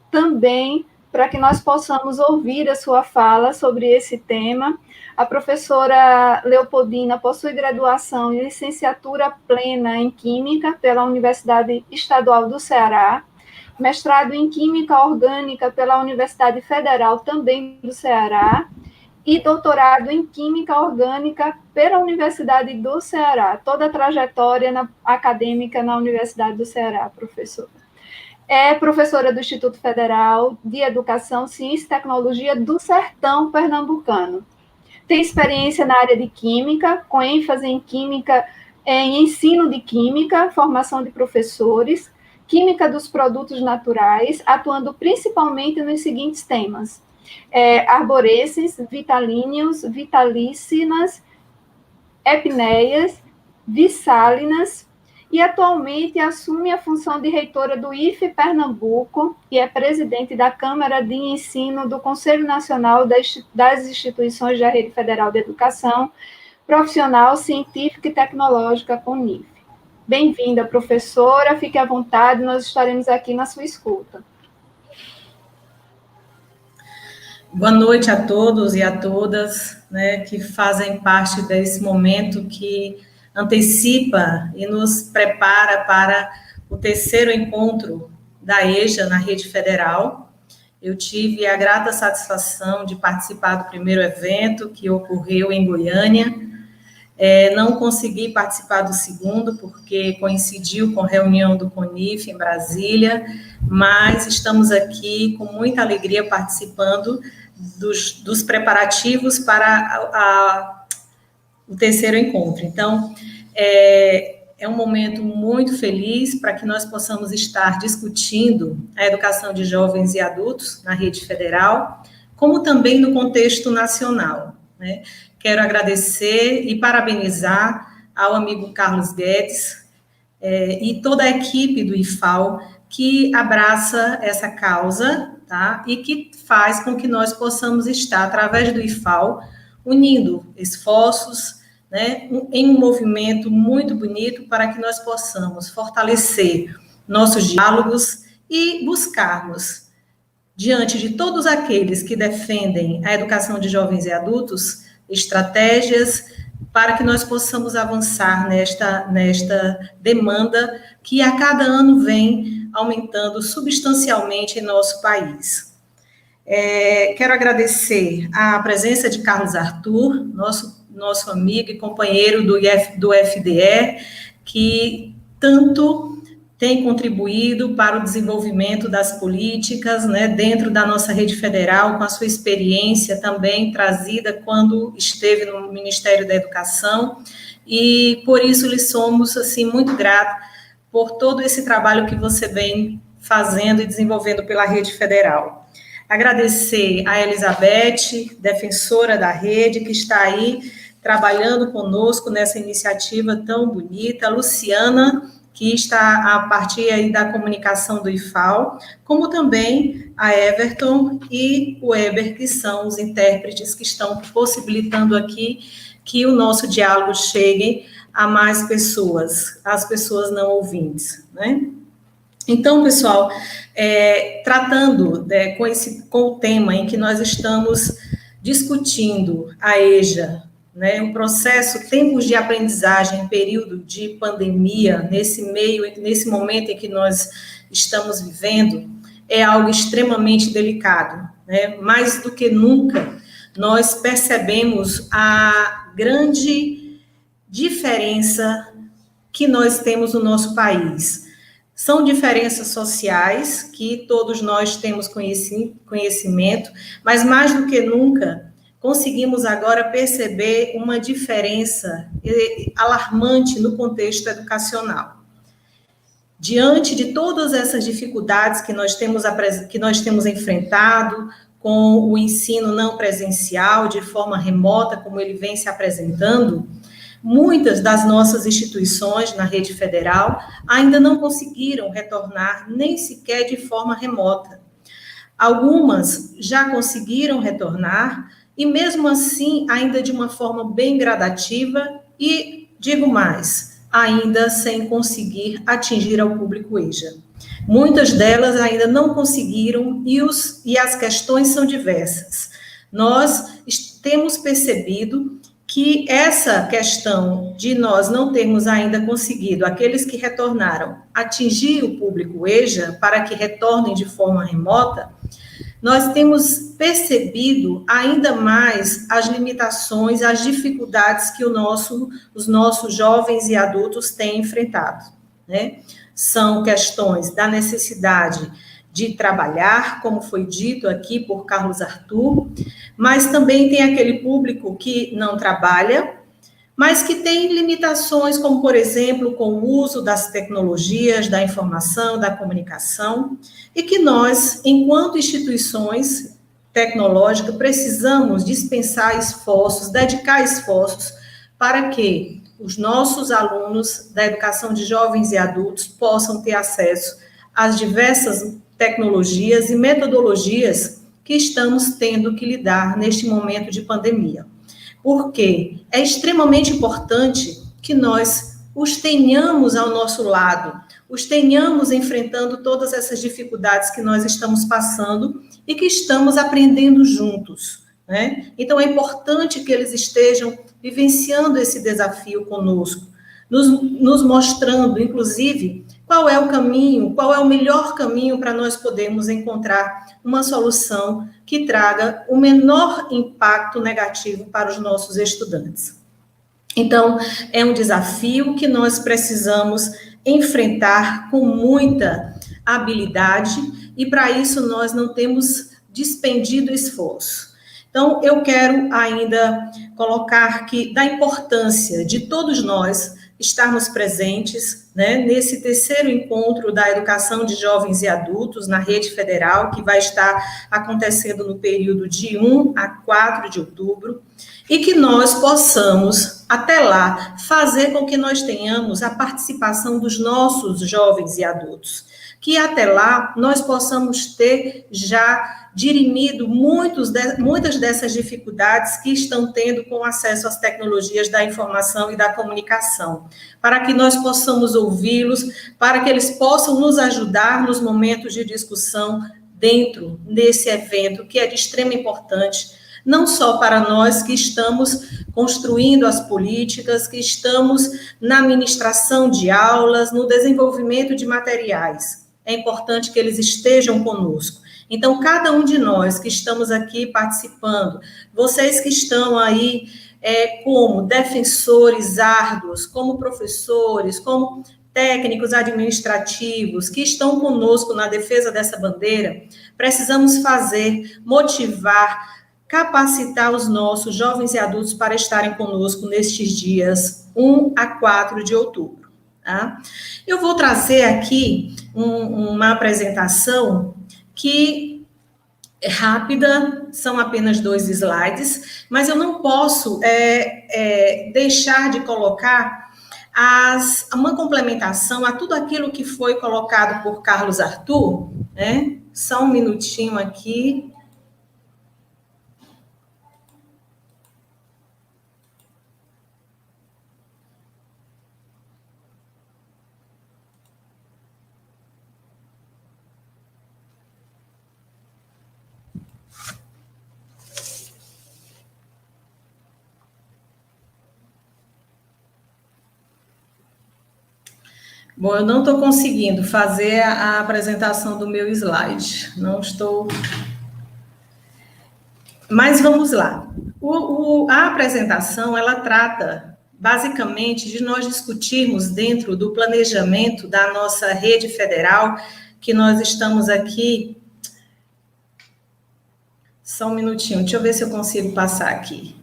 também, para que nós possamos ouvir a sua fala sobre esse tema. A professora Leopoldina possui graduação em licenciatura plena em Química pela Universidade Estadual do Ceará, mestrado em Química Orgânica pela Universidade Federal também do Ceará e doutorado em Química Orgânica pela Universidade do Ceará. Toda a trajetória acadêmica na Universidade do Ceará, professora. É professora do Instituto Federal de Educação, Ciência e Tecnologia do Sertão Pernambucano. Tem experiência na área de Química, com ênfase em Química, em ensino de Química, formação de professores, química dos produtos naturais, atuando principalmente nos seguintes temas: arborescens, vitalíneos, vitalícinas, epineias, vissalinas, e atualmente assume a função de reitora do IFE Pernambuco e é presidente da Câmara de Ensino do Conselho Nacional das Instituições da Rede Federal de Educação Profissional, Científica e Tecnológica, CONIF. Bem-vinda, professora, fique à vontade, nós estaremos aqui na sua escuta. Boa noite a todos e a todas, né, que fazem parte desse momento que antecipa e nos prepara para o terceiro encontro da EJA na Rede Federal. Eu tive a grata satisfação de participar do primeiro evento, que ocorreu em Goiânia. Não consegui participar do segundo, porque coincidiu com a reunião do CONIF em Brasília, mas estamos aqui com muita alegria participando dos preparativos para o terceiro encontro. Então, é um momento muito feliz para que nós possamos estar discutindo a educação de jovens e adultos na rede federal, como também no contexto nacional, né? Quero agradecer e parabenizar ao amigo Carlos Guedes e toda a equipe do IFAL que abraça essa causa, tá? E que faz com que nós possamos estar, através do IFAL, unindo esforços, né, em um movimento muito bonito para que nós possamos fortalecer nossos diálogos e buscarmos, diante de todos aqueles que defendem a educação de jovens e adultos, estratégias para que nós possamos avançar nesta demanda que a cada ano vem aumentando substancialmente em nosso país. Quero agradecer a presença de Carlos Arthur, nosso amigo e companheiro do FDE, que tanto tem contribuído para o desenvolvimento das políticas, né, dentro da nossa rede federal, com a sua experiência também trazida quando esteve no Ministério da Educação, e por isso lhe somos, assim, muito gratos por todo esse trabalho que você vem fazendo e desenvolvendo pela rede federal. Agradecer a Elizabeth, defensora da rede, que está aí trabalhando conosco nessa iniciativa tão bonita, a Luciana, que está a partir aí da comunicação do IFAL, como também a Everton e o Eber, que são os intérpretes que estão possibilitando aqui que o nosso diálogo chegue a mais pessoas, as pessoas não ouvintes, né? Então, pessoal, tratando com o tema em que nós estamos discutindo a EJA, né, um processo, tempos de aprendizagem, período de pandemia, nesse momento em que nós estamos vivendo, é algo extremamente delicado, né? Mais do que nunca, nós percebemos a grande diferença que nós temos no nosso país. São diferenças sociais, que todos nós temos conhecimento, mas mais do que nunca, conseguimos agora perceber uma diferença alarmante no contexto educacional. Diante de todas essas dificuldades que nós temos enfrentado com o ensino não presencial, de forma remota, como ele vem se apresentando, muitas das nossas instituições na rede federal ainda não conseguiram retornar nem sequer de forma remota. Algumas já conseguiram retornar, e mesmo assim, ainda de uma forma bem gradativa e, digo mais, ainda sem conseguir atingir ao público EJA. Muitas delas ainda não conseguiram e as questões são diversas. Nós temos percebido que essa questão de nós não termos ainda conseguido, aqueles que retornaram, atingir o público EJA para que retornem de forma remota, nós temos percebido ainda mais as limitações, as dificuldades que os nossos jovens e adultos têm enfrentado, né? São questões da necessidade de trabalhar, como foi dito aqui por Carlos Arthur, mas também tem aquele público que não trabalha, mas que tem limitações, como, por exemplo, com o uso das tecnologias, da informação, da comunicação, e que nós, enquanto instituições tecnológicas, precisamos dispensar esforços, dedicar esforços para que os nossos alunos da educação de jovens e adultos possam ter acesso às diversas tecnologias e metodologias que estamos tendo que lidar neste momento de pandemia. Porque é extremamente importante que nós os tenhamos ao nosso lado, os tenhamos enfrentando todas essas dificuldades que nós estamos passando e que estamos aprendendo juntos, né? Então, é importante que eles estejam vivenciando esse desafio conosco, nos mostrando, inclusive, qual é o caminho, qual é o melhor caminho para nós podermos encontrar uma solução que traga o menor impacto negativo para os nossos estudantes. Então, é um desafio que nós precisamos enfrentar com muita habilidade e, para isso, nós não temos despendido esforço. Então, eu quero ainda colocar que da importância de todos nós estarmos presentes, né, nesse terceiro encontro da educação de jovens e adultos na rede federal, que vai estar acontecendo no período de 1 a 4 de outubro, e que nós possamos, até lá, fazer com que nós tenhamos a participação dos nossos jovens e adultos, que até lá nós possamos ter já dirimido muitas dessas dificuldades que estão tendo com acesso às tecnologias da informação e da comunicação, para que nós possamos ouvi-los, para que eles possam nos ajudar nos momentos de discussão dentro desse evento, que é de extrema importância, não só para nós que estamos construindo as políticas, que estamos na ministração de aulas, no desenvolvimento de materiais. É importante que eles estejam conosco. Então, cada um de nós que estamos aqui participando, vocês que estão aí como defensores árduos, como professores, como técnicos administrativos, que estão conosco na defesa dessa bandeira, precisamos fazer, motivar, capacitar os nossos jovens e adultos para estarem conosco nestes dias 1 a 4 de outubro. Tá? Eu vou trazer aqui uma apresentação que é rápida, são apenas 2 slides, mas eu não posso deixar de colocar uma complementação a tudo aquilo que foi colocado por Carlos Arthur, né? Só um minutinho aqui. Bom, eu não estou conseguindo fazer a apresentação do meu slide. Não estou... Mas vamos lá. A apresentação, ela trata, basicamente, de nós discutirmos dentro do planejamento da nossa rede federal, que nós estamos aqui... Só um minutinho, deixa eu ver se eu consigo passar aqui.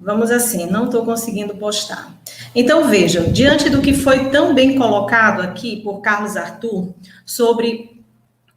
Vamos assim, não estou conseguindo postar. Então, vejam, diante do que foi tão bem colocado aqui por Carlos Arthur, sobre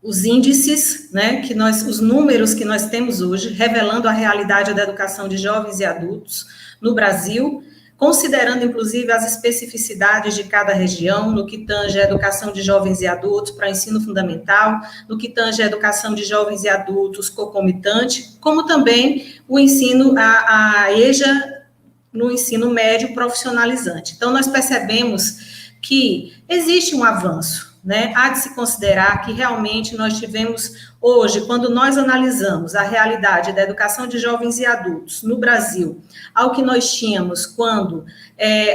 os índices, né, os números que nós temos hoje, revelando a realidade da educação de jovens e adultos no Brasil, considerando, inclusive, as especificidades de cada região, no que tange a educação de jovens e adultos para ensino fundamental, no que tange a educação de jovens e adultos concomitante, como também o ensino, a EJA, no ensino médio profissionalizante. Então, nós percebemos que existe um avanço, né? Há de se considerar que realmente nós tivemos hoje, quando nós analisamos a realidade da educação de jovens e adultos no Brasil, ao que nós tínhamos quando,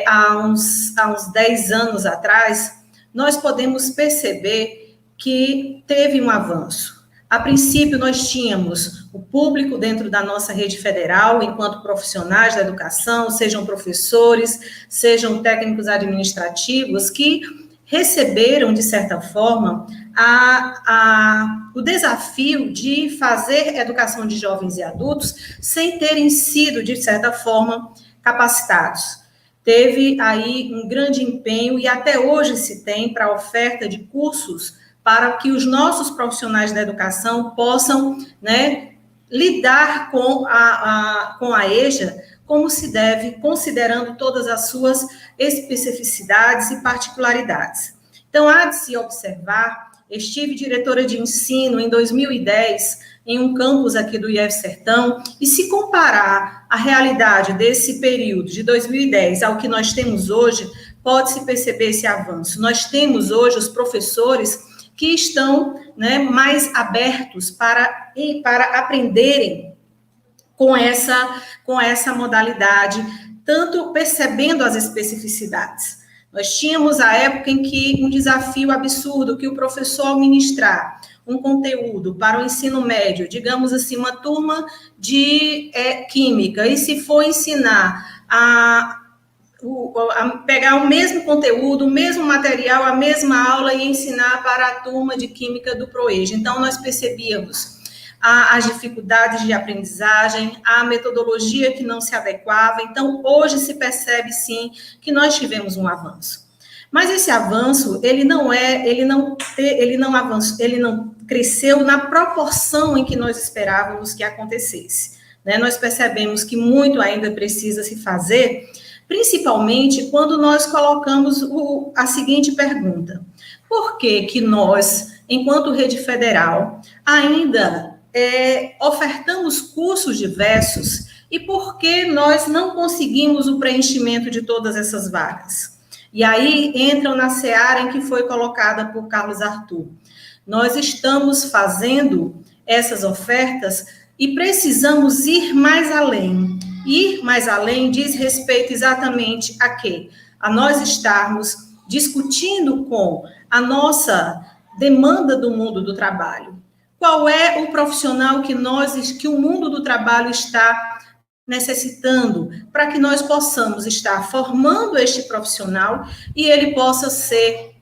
há uns 10 anos atrás, nós podemos perceber que teve um avanço. A princípio, nós tínhamos o público dentro da nossa rede federal, enquanto profissionais da educação, sejam professores, sejam técnicos administrativos, que receberam, de certa forma, o desafio de fazer educação de jovens e adultos sem terem sido, de certa forma, capacitados. Teve aí um grande empenho, e até hoje se tem, para a oferta de cursos para que os nossos profissionais da educação possam, né, lidar com a EJA como se deve, considerando todas as suas especificidades e particularidades. Então, há de se observar, estive diretora de ensino em 2010, em um campus aqui do IF Sertão, e se comparar a realidade desse período, de 2010, ao que nós temos hoje, pode-se perceber esse avanço. Nós temos hoje os professores que estão, né, mais abertos para aprenderem com essa modalidade, tanto percebendo as especificidades. Nós tínhamos a época em que um desafio absurdo, que o professor, ao ministrar um conteúdo para o ensino médio, digamos assim, uma turma de química, e se for ensinar a pegar o mesmo conteúdo, o mesmo material, a mesma aula e ensinar para a turma de química do ProEja. Então, nós percebíamos as dificuldades de aprendizagem, a metodologia que não se adequava. Então, hoje se percebe, sim, que nós tivemos um avanço. Mas esse avanço, ele não cresceu na proporção em que nós esperávamos que acontecesse, né? Nós percebemos que muito ainda precisa se fazer, principalmente quando nós colocamos a seguinte pergunta: por que nós, enquanto rede federal, ainda ofertamos cursos diversos, e por que nós não conseguimos o preenchimento de todas essas vagas? E aí entram na seara em que foi colocada por Carlos Arthur. Nós estamos fazendo essas ofertas e precisamos ir mais além. Ir mais além diz respeito exatamente a quê? A nós estarmos discutindo com a nossa demanda do mundo do trabalho. Qual é o profissional que o mundo do trabalho está necessitando, para que nós possamos estar formando este profissional e ele possa ser,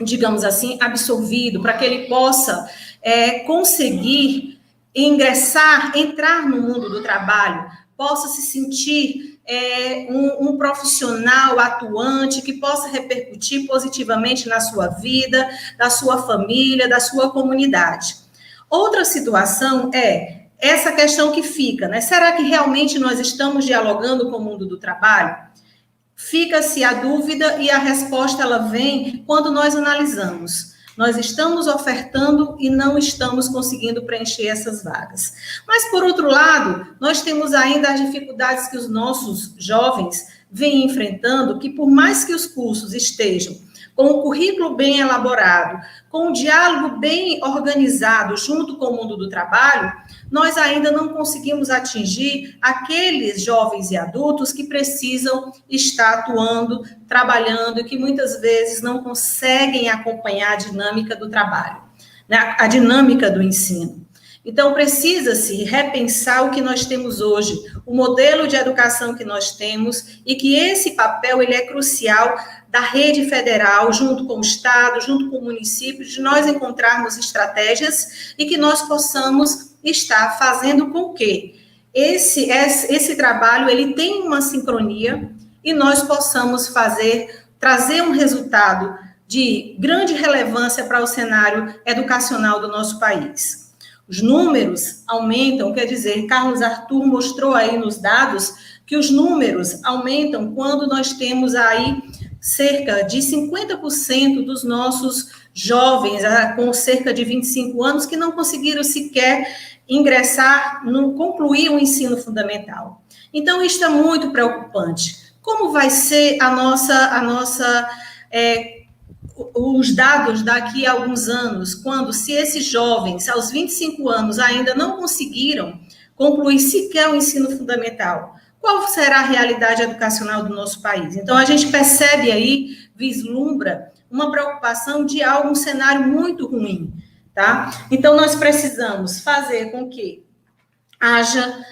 digamos assim, absorvido, para que ele possa conseguir entrar no mundo do trabalho, possa se sentir um profissional atuante, que possa repercutir positivamente na sua vida, da sua família, da sua comunidade. Outra situação é essa questão que fica, né? Será que realmente nós estamos dialogando com o mundo do trabalho? Fica-se a dúvida, e a resposta ela vem quando nós analisamos. Nós estamos ofertando e não estamos conseguindo preencher essas vagas. Mas, por outro lado, nós temos ainda as dificuldades que os nossos jovens vêm enfrentando, que por mais que os cursos estejam com um currículo bem elaborado, com um diálogo bem organizado junto com o mundo do trabalho, nós ainda não conseguimos atingir aqueles jovens e adultos que precisam estar atuando, trabalhando, e que muitas vezes não conseguem acompanhar a dinâmica do trabalho, né? A dinâmica do ensino. Então, precisa-se repensar o que nós temos hoje, o modelo de educação que nós temos, e que esse papel ele é crucial da rede federal, junto com o Estado, junto com o município, de nós encontrarmos estratégias e que nós possamos estar fazendo com que esse trabalho ele tenha uma sincronia e nós possamos trazer um resultado de grande relevância para o cenário educacional do nosso país. Os números aumentam, quer dizer, Carlos Arthur mostrou aí nos dados que os números aumentam quando nós temos aí cerca de 50% dos nossos jovens com cerca de 25 anos que não conseguiram sequer concluir o ensino fundamental. Então, isso é muito preocupante. Como vai ser os dados daqui a alguns anos, se esses jovens, aos 25 anos, ainda não conseguiram concluir sequer o ensino fundamental? Qual será a realidade educacional do nosso país? Então, a gente percebe aí, vislumbra, uma preocupação de um cenário muito ruim. tá? Então, nós precisamos fazer com que haja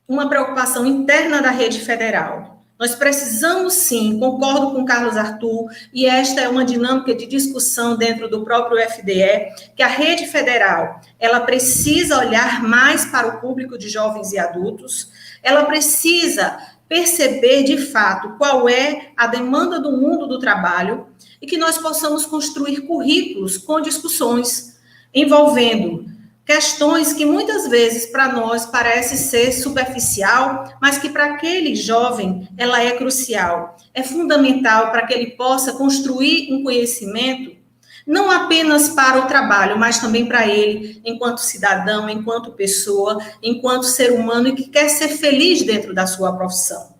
uma preocupação interna da rede federal. Nós precisamos, sim, concordo com o Carlos Arthur, e esta é uma dinâmica de discussão dentro do próprio FDE, que a rede federal, ela precisa olhar mais para o público de jovens e adultos, ela precisa perceber, de fato, qual é a demanda do mundo do trabalho, e que nós possamos construir currículos com discussões envolvendo questões que muitas vezes para nós parece ser superficial, mas que para aquele jovem ela é crucial, é fundamental para que ele possa construir um conhecimento, não apenas para o trabalho, mas também para ele, enquanto cidadão, enquanto pessoa, enquanto ser humano e que quer ser feliz dentro da sua profissão.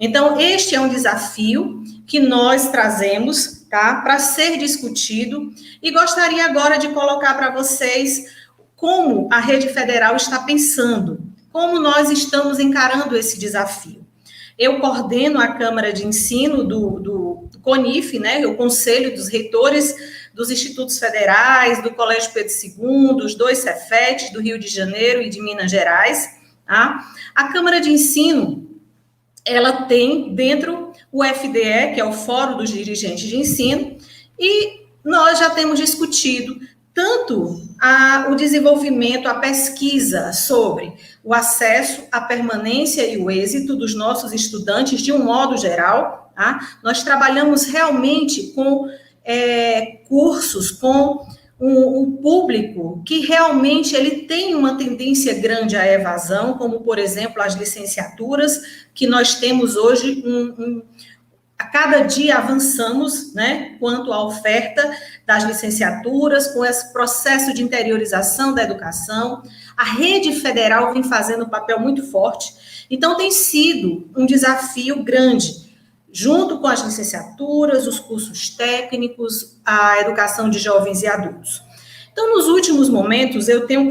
Então, este é um desafio que nós trazemos, tá, para ser discutido, e gostaria agora de colocar para vocês como a rede federal está pensando, como nós estamos encarando esse desafio. Eu coordeno a Câmara de Ensino do CONIF, né, o Conselho dos Reitores dos Institutos Federais, do Colégio Pedro II, os 2 Cefetes, do Rio de Janeiro e de Minas Gerais. Tá? A Câmara de Ensino, ela tem dentro o FDE, que é o Fórum dos Dirigentes de Ensino, e nós já temos discutido tanto o desenvolvimento, a pesquisa sobre o acesso, a permanência e o êxito dos nossos estudantes, de um modo geral, tá? Nós trabalhamos realmente com cursos, com um público que realmente ele tem uma tendência grande à evasão, como, por exemplo, as licenciaturas, que nós temos hoje a cada dia avançamos, né, quanto à oferta das licenciaturas, com esse processo de interiorização da educação. A rede federal vem fazendo um papel muito forte, então tem sido um desafio grande, junto com as licenciaturas, os cursos técnicos, a educação de jovens e adultos. Então, nos últimos momentos, eu venho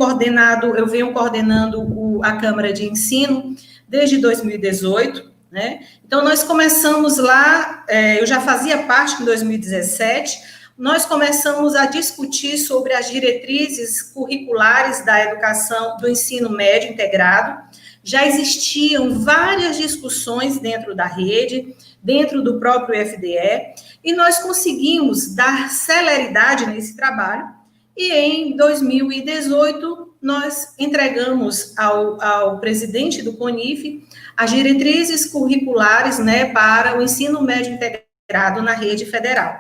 coordenando a Câmara de Ensino desde 2018, né? Então, nós começamos lá, eu já fazia parte em 2017, nós começamos a discutir sobre as diretrizes curriculares da educação, do ensino médio integrado. Já existiam várias discussões dentro da rede, dentro do próprio FDE, e nós conseguimos dar celeridade nesse trabalho, e em 2018, nós entregamos ao presidente do CONIF as diretrizes curriculares, né, para o ensino médio integrado na rede federal.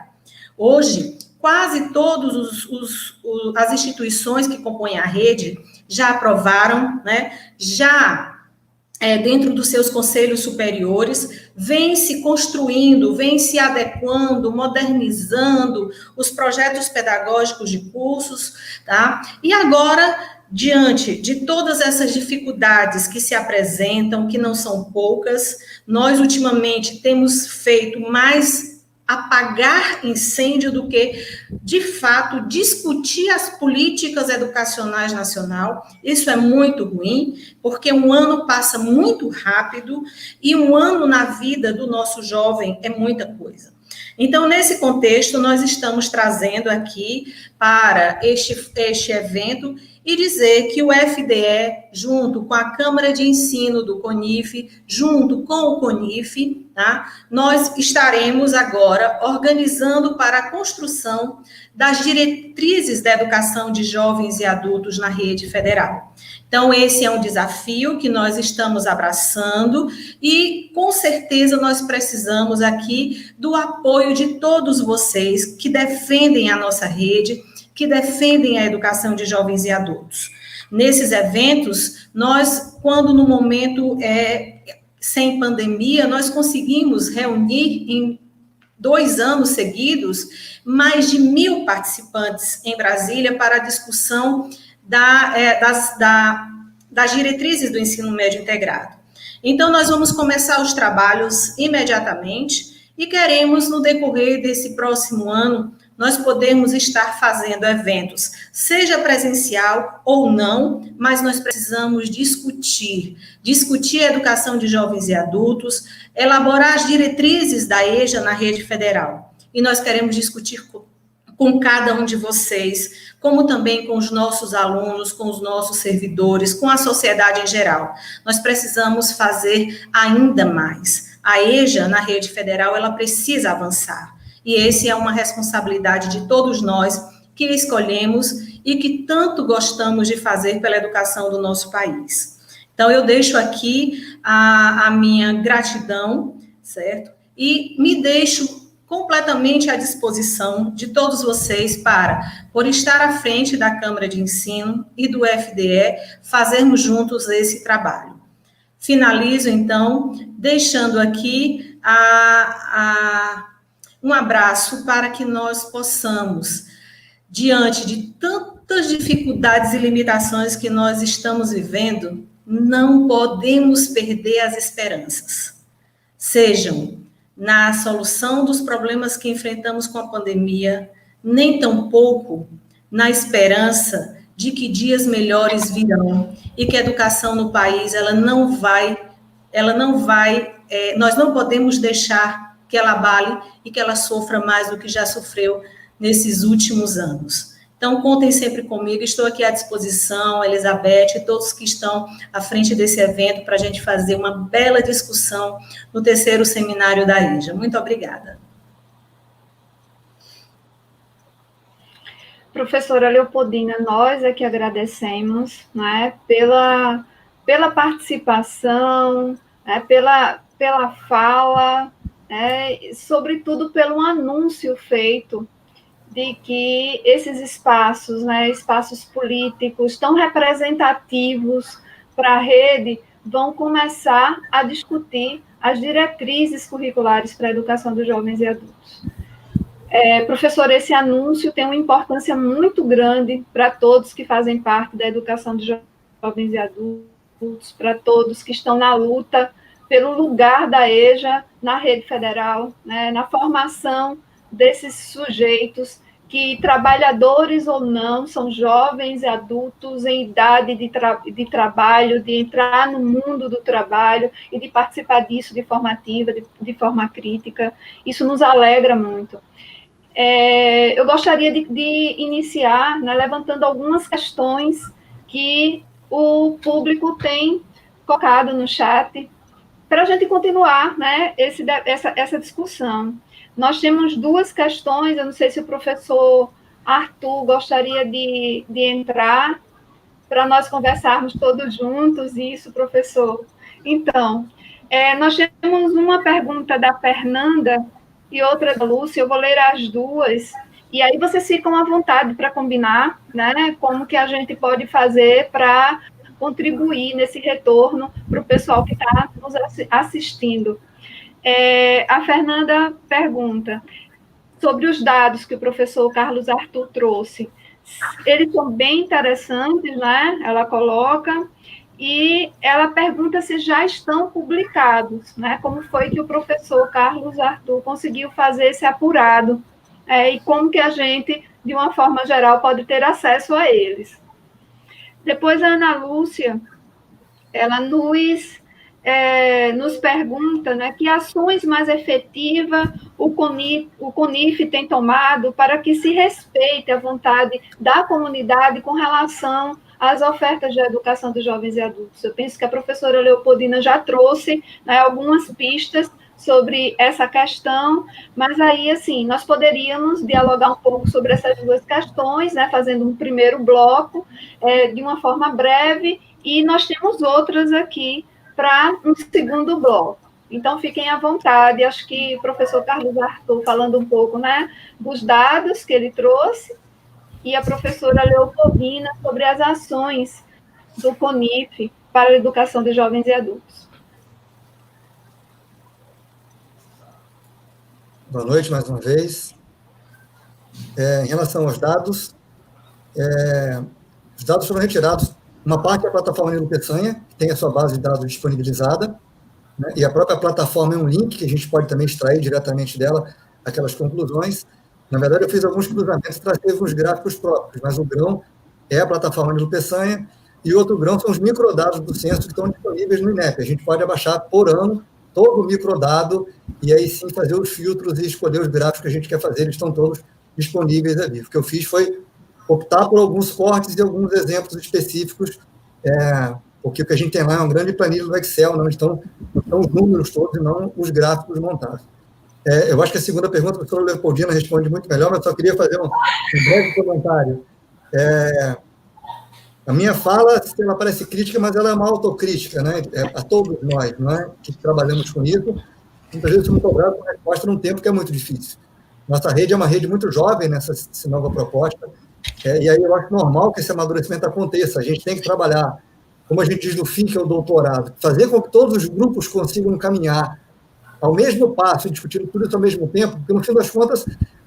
Hoje, quase todas as instituições que compõem a rede já aprovaram, né, dentro dos seus conselhos superiores, vem se construindo, vem se adequando, modernizando os projetos pedagógicos de cursos, tá? E agora, diante de todas essas dificuldades que se apresentam, que não são poucas, nós ultimamente temos feito mais apagar incêndio do que, de fato, discutir as políticas educacionais nacional. Isso é muito ruim, porque um ano passa muito rápido e um ano na vida do nosso jovem é muita coisa. Então, nesse contexto, nós estamos trazendo aqui para este evento e dizer que o FDE, junto com a Câmara de Ensino do CONIF, junto com o CONIF, tá? Nós estaremos agora organizando para a construção das diretrizes da educação de jovens e adultos na rede federal. Então, esse é um desafio que nós estamos abraçando e, com certeza, nós precisamos aqui do apoio de todos vocês que defendem a nossa rede, que defendem a educação de jovens e adultos. Nesses eventos, nós, quando no momento sem pandemia, nós conseguimos reunir em 2 anos seguidos mais de 1.000 participantes em Brasília para a discussão das diretrizes do ensino médio integrado. Então, nós vamos começar os trabalhos imediatamente e queremos, no decorrer desse próximo ano, nós podemos estar fazendo eventos, seja presencial ou não, mas nós precisamos discutir a educação de jovens e adultos, elaborar as diretrizes da EJA na rede federal. E nós queremos discutir com cada um de vocês, como também com os nossos alunos, com os nossos servidores, com a sociedade em geral. Nós precisamos fazer ainda mais. A EJA, na rede federal, ela precisa avançar. E essa é uma responsabilidade de todos nós que escolhemos e que tanto gostamos de fazer pela educação do nosso país. Então, eu deixo aqui a minha gratidão, certo? E me deixo completamente à disposição de todos vocês por estar à frente da Câmara de Ensino e do FDE, fazermos juntos esse trabalho. Finalizo, então, deixando aqui um abraço para que nós possamos, diante de tantas dificuldades e limitações que nós estamos vivendo, não podemos perder as esperanças. Sejam na solução dos problemas que enfrentamos com a pandemia, nem tampouco na esperança de que dias melhores virão e que a educação no país, nós não podemos deixar que ela abale e que ela sofra mais do que já sofreu nesses últimos anos. Então, contem sempre comigo, estou aqui à disposição, Elizabeth e todos que estão à frente desse evento para a gente fazer uma bela discussão no 3º seminário da EJA. Muito obrigada. Professora Leopoldina, nós é que agradecemos, né, pela participação, né, pela fala, sobretudo pelo anúncio feito de que esses espaços, né, espaços políticos tão representativos para a rede, vão começar a discutir as diretrizes curriculares para a educação dos jovens e adultos. Professor, esse anúncio tem uma importância muito grande para todos que fazem parte da educação dos jovens e adultos, para todos que estão na luta pelo lugar da EJA na rede federal, né, na formação desses sujeitos que, trabalhadores ou não, são jovens e adultos em idade de trabalho, de entrar no mundo do trabalho e de participar disso de forma ativa, de forma crítica. Isso nos alegra muito. Eu gostaria de iniciar, né, levantando algumas questões que o público tem colocado no chat, para a gente continuar, né, essa discussão. Nós temos 2 questões, eu não sei se o professor Arthur gostaria de entrar, para nós conversarmos todos juntos, isso, professor. Então, nós temos uma pergunta da Fernanda e outra da Lúcia, eu vou ler as 2, e aí vocês ficam à vontade para combinar, né, como que a gente pode fazer para contribuir nesse retorno para o pessoal que está nos assistindo. A Fernanda pergunta sobre os dados que o professor Carlos Arthur trouxe. Eles são bem interessantes, né? Ela coloca, e ela pergunta se já estão publicados, né? Como foi que o professor Carlos Arthur conseguiu fazer esse apurado, e como que a gente, de uma forma geral, pode ter acesso a eles. Depois, a Ana Lúcia, ela nos pergunta, né, que ações mais efetivas o CONIF tem tomado para que se respeite a vontade da comunidade com relação às ofertas de educação dos jovens e adultos. Eu penso que a professora Leopoldina já trouxe, né, algumas pistas sobre essa questão, mas aí, assim, nós poderíamos dialogar um pouco sobre essas 2 questões, né, fazendo um primeiro bloco, de uma forma breve, e nós temos outras aqui para um segundo bloco. Então, fiquem à vontade. Acho que o professor Carlos Arthur falando um pouco, né, dos dados que ele trouxe, e a professora Leopoldina sobre as ações do CONIF para a educação de jovens e adultos. Boa noite, mais uma vez. Em relação aos dados, os dados foram retirados. Uma parte é a plataforma Nilo Peçanha, que tem a sua base de dados disponibilizada, né, e a própria plataforma é um link que a gente pode também extrair diretamente dela aquelas conclusões. Na verdade, eu fiz alguns cruzamentos e trazei uns gráficos próprios, mas o grão é a plataforma Nilo Peçanha, e o outro grão são os microdados do censo que estão disponíveis no INEP. A gente pode abaixar por ano todo o microdado e aí sim fazer os filtros e escolher os gráficos que a gente quer fazer. Eles estão todos disponíveis ali. O que eu fiz foi optar por alguns cortes e alguns exemplos específicos, porque o que a gente tem lá é uma grande planilha do Excel, não estão os números todos e não os gráficos montados. Eu acho que a segunda pergunta, a professora Leopoldina responde muito melhor, mas só queria fazer um breve comentário. A minha fala, ela parece crítica, mas ela é uma autocrítica, né? A todos nós, não é? Que trabalhamos com isso. Muitas vezes somos cobrados por resposta num tempo que é muito difícil. Nossa rede é uma rede muito jovem nessa nova proposta, e aí eu acho normal que esse amadurecimento aconteça. A gente tem que trabalhar, como a gente diz no fim, que é o doutorado, fazer com que todos os grupos consigam caminhar ao mesmo passo, discutindo tudo isso ao mesmo tempo, porque, no fim das contas,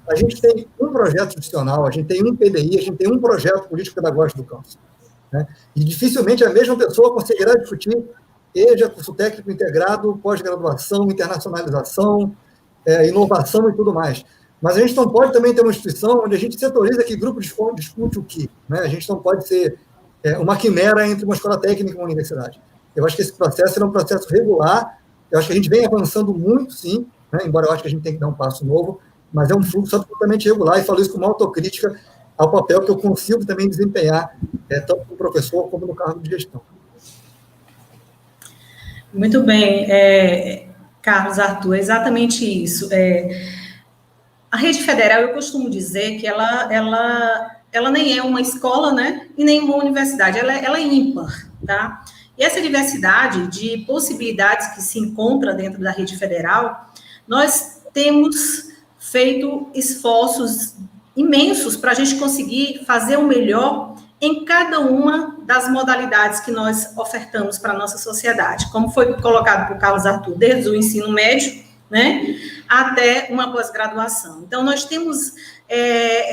a gente tem um projeto institucional, a gente tem um PDI, a gente tem um projeto político-pedagógico do campus, né? E dificilmente a mesma pessoa conseguirá discutir EJA, curso técnico integrado, pós-graduação, internacionalização, inovação e tudo mais. Mas a gente não pode também ter uma instituição onde a gente setoriza que grupo de escola discute o quê, né? A gente não pode ser uma quimera entre uma escola técnica e uma universidade. Eu acho que esse processo é um processo regular. Eu acho que a gente vem avançando muito, sim, né? Embora eu acho que a gente tem que dar um passo novo, mas é um fluxo absolutamente regular, e falo isso com uma autocrítica ao papel que eu consigo também desempenhar, tanto como professor como no cargo de gestão. Muito bem, Carlos Arthur, é exatamente isso. A rede federal, eu costumo dizer que ela nem é uma escola, né, e nem uma universidade, ela é ímpar, tá? E essa diversidade de possibilidades que se encontra dentro da rede federal, nós temos feito esforços imensos para a gente conseguir fazer o melhor em cada uma das modalidades que nós ofertamos para a nossa sociedade, como foi colocado por Carlos Arthur, desde o ensino médio, né, até uma pós-graduação. Então, nós temos,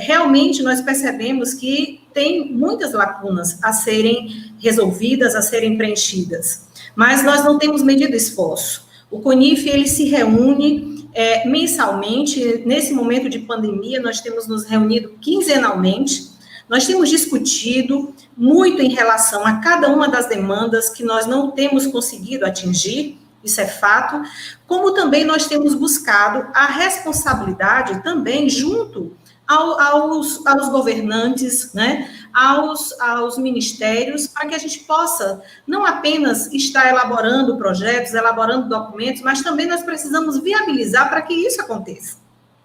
realmente, nós percebemos que tem muitas lacunas a serem resolvidas, a serem preenchidas, mas nós não temos medido esforço. O CONIF, ele se reúne mensalmente. Nesse momento de pandemia, nós temos nos reunido quinzenalmente. Nós temos discutido muito em relação a cada uma das demandas que nós não temos conseguido atingir, isso é fato, como também nós temos buscado a responsabilidade também junto aos governantes, né, aos ministérios, para que a gente possa não apenas estar elaborando projetos, elaborando documentos, mas também nós precisamos viabilizar para que isso aconteça.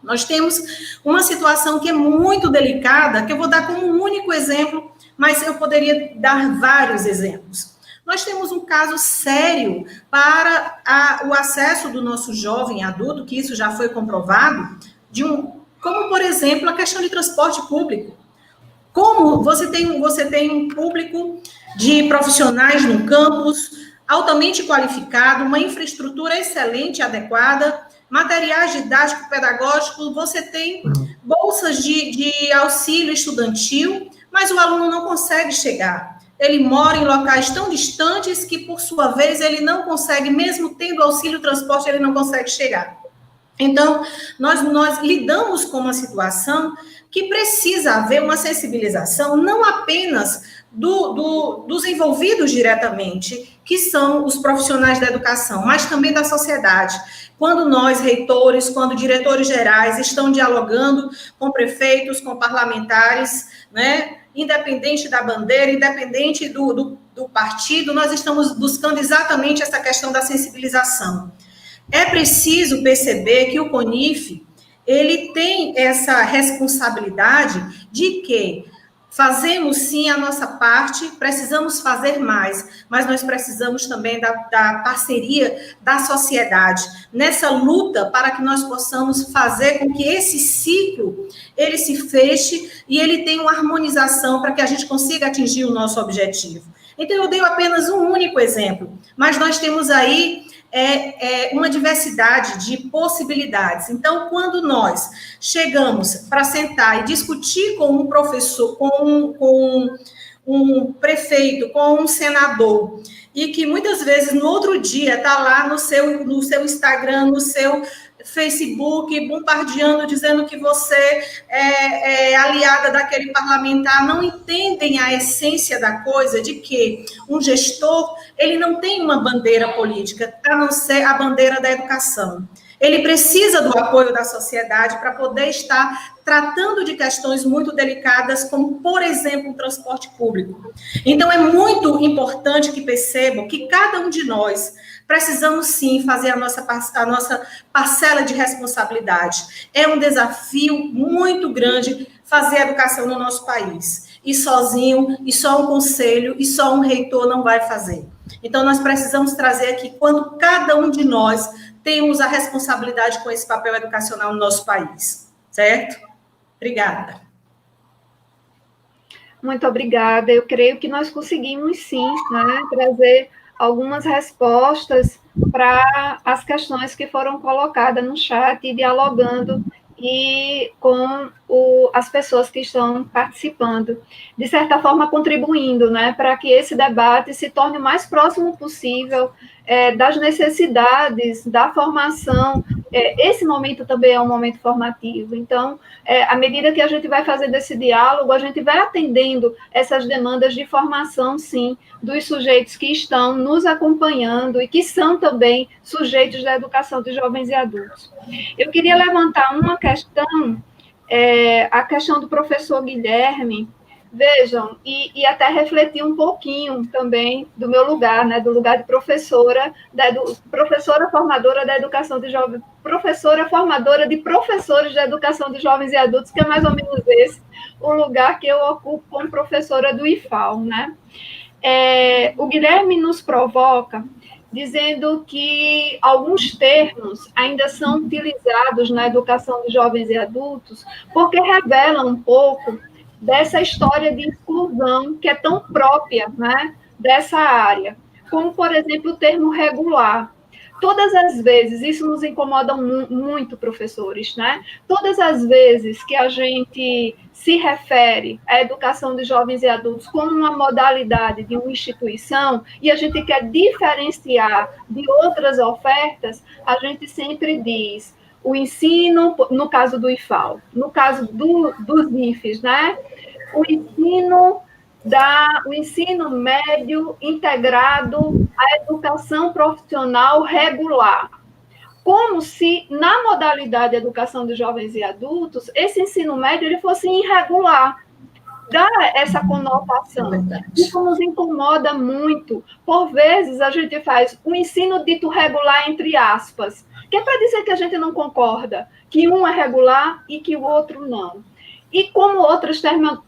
Nós temos uma situação que é muito delicada, que eu vou dar como um único exemplo, mas eu poderia dar vários exemplos. Nós temos um caso sério para o acesso do nosso jovem adulto, que isso já foi comprovado, como, por exemplo, a questão de transporte público. Como você tem um público de profissionais no campus, altamente qualificado, uma infraestrutura excelente, adequada, materiais didáticos, pedagógicos, você tem bolsas de auxílio estudantil, mas o aluno não consegue chegar. Ele mora em locais tão distantes que, por sua vez, ele não consegue, mesmo tendo auxílio transporte, ele não consegue chegar. Então, nós lidamos com uma situação que precisa haver uma sensibilização, não apenas dos envolvidos diretamente, que são os profissionais da educação, mas também da sociedade. Quando nós, reitores, quando diretores gerais estão dialogando com prefeitos, com parlamentares, né, independente da bandeira, independente do partido, nós estamos buscando exatamente essa questão da sensibilização. É preciso perceber que o CONIF, ele tem essa responsabilidade de que fazemos sim a nossa parte, precisamos fazer mais, mas nós precisamos também da parceria da sociedade, nessa luta para que nós possamos fazer com que esse ciclo, ele se feche e ele tenha uma harmonização para que a gente consiga atingir o nosso objetivo. Então, eu dei apenas um único exemplo, mas nós temos aí uma diversidade de possibilidades. Então, quando nós chegamos para sentar e discutir com um professor, com um prefeito, com um senador, e que muitas vezes no outro dia está lá no seu Instagram, no seu Facebook, bombardeando, dizendo que você é aliada daquele parlamentar, não entendem a essência da coisa, de que um gestor, ele não tem uma bandeira política, a não ser a bandeira da educação. Ele precisa do apoio da sociedade para poder estar tratando de questões muito delicadas, como, por exemplo, o transporte público. Então, é muito importante que percebam que cada um de nós precisamos, sim, fazer a nossa parcela de responsabilidade. É um desafio muito grande fazer a educação no nosso país. E sozinho, e só um conselho, e só um reitor não vai fazer. Então, nós precisamos trazer aqui, quando cada um de nós temos a responsabilidade com esse papel educacional no nosso país. Certo? Obrigada. Muito obrigada. Eu creio que nós conseguimos, sim, né, trazer algumas respostas para as questões que foram colocadas no chat, e dialogando e com as pessoas que estão participando, de certa forma contribuindo, né, para que esse debate se torne o mais próximo possível das necessidades da formação. Esse momento também é um momento formativo, então, à medida que a gente vai fazendo esse diálogo, a gente vai atendendo essas demandas de formação, sim, dos sujeitos que estão nos acompanhando e que são também sujeitos da educação de jovens e adultos. Eu queria levantar uma questão, a questão do professor Guilherme. Vejam, e até refletir um pouquinho também do meu lugar, né, do lugar de professora, professora formadora da educação de jovens, professora formadora de professores da educação de jovens e adultos, que é mais ou menos esse o lugar que eu ocupo como professora do IFAL, né? O Guilherme nos provoca dizendo que alguns termos ainda são utilizados na educação de jovens e adultos porque revelam um pouco dessa história de inclusão que é tão própria, né, dessa área, como, por exemplo, o termo regular. Todas as vezes, isso nos incomoda muito, professores, né? Todas as vezes que a gente se refere à educação de jovens e adultos como uma modalidade de uma instituição, e a gente quer diferenciar de outras ofertas, a gente sempre diz o ensino, no caso do IFAL, no caso dos IFES, né? O ensino médio integrado à educação profissional regular. Como se, na modalidade de educação de jovens e adultos, esse ensino médio ele fosse irregular. Dá essa conotação. Isso nos incomoda muito. Por vezes, a gente faz um ensino dito regular, entre aspas, que é para dizer que a gente não concorda, que um é regular e que o outro não. E como outras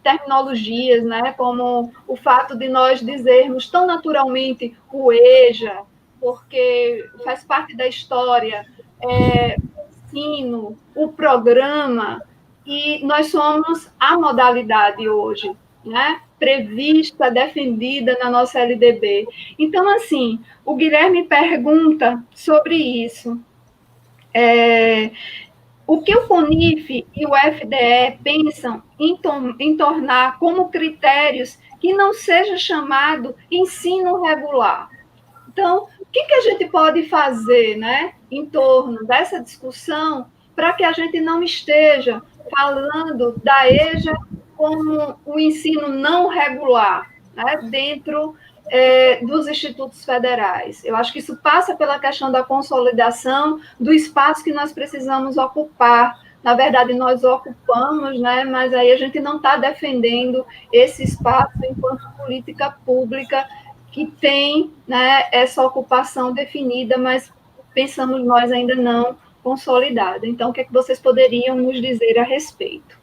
terminologias, né, como o fato de nós dizermos tão naturalmente o EJA, porque faz parte da história, o ensino, o programa, e nós somos a modalidade hoje, né, prevista, defendida na nossa LDB. Então, assim, o Guilherme pergunta sobre isso. O que o CONIF e o FDE pensam em tornar como critérios que não seja chamado ensino regular? Então, o que a gente pode fazer, né, em torno dessa discussão para que a gente não esteja falando da EJA como um ensino não regular, né, dentro dos institutos federais? Eu acho que isso passa pela questão da consolidação do espaço que nós precisamos ocupar. Na verdade, nós ocupamos, né, mas aí a gente não está defendendo esse espaço enquanto política pública que tem, né, essa ocupação definida, mas pensamos nós ainda não consolidada. Então, o que é que vocês poderiam nos dizer a respeito?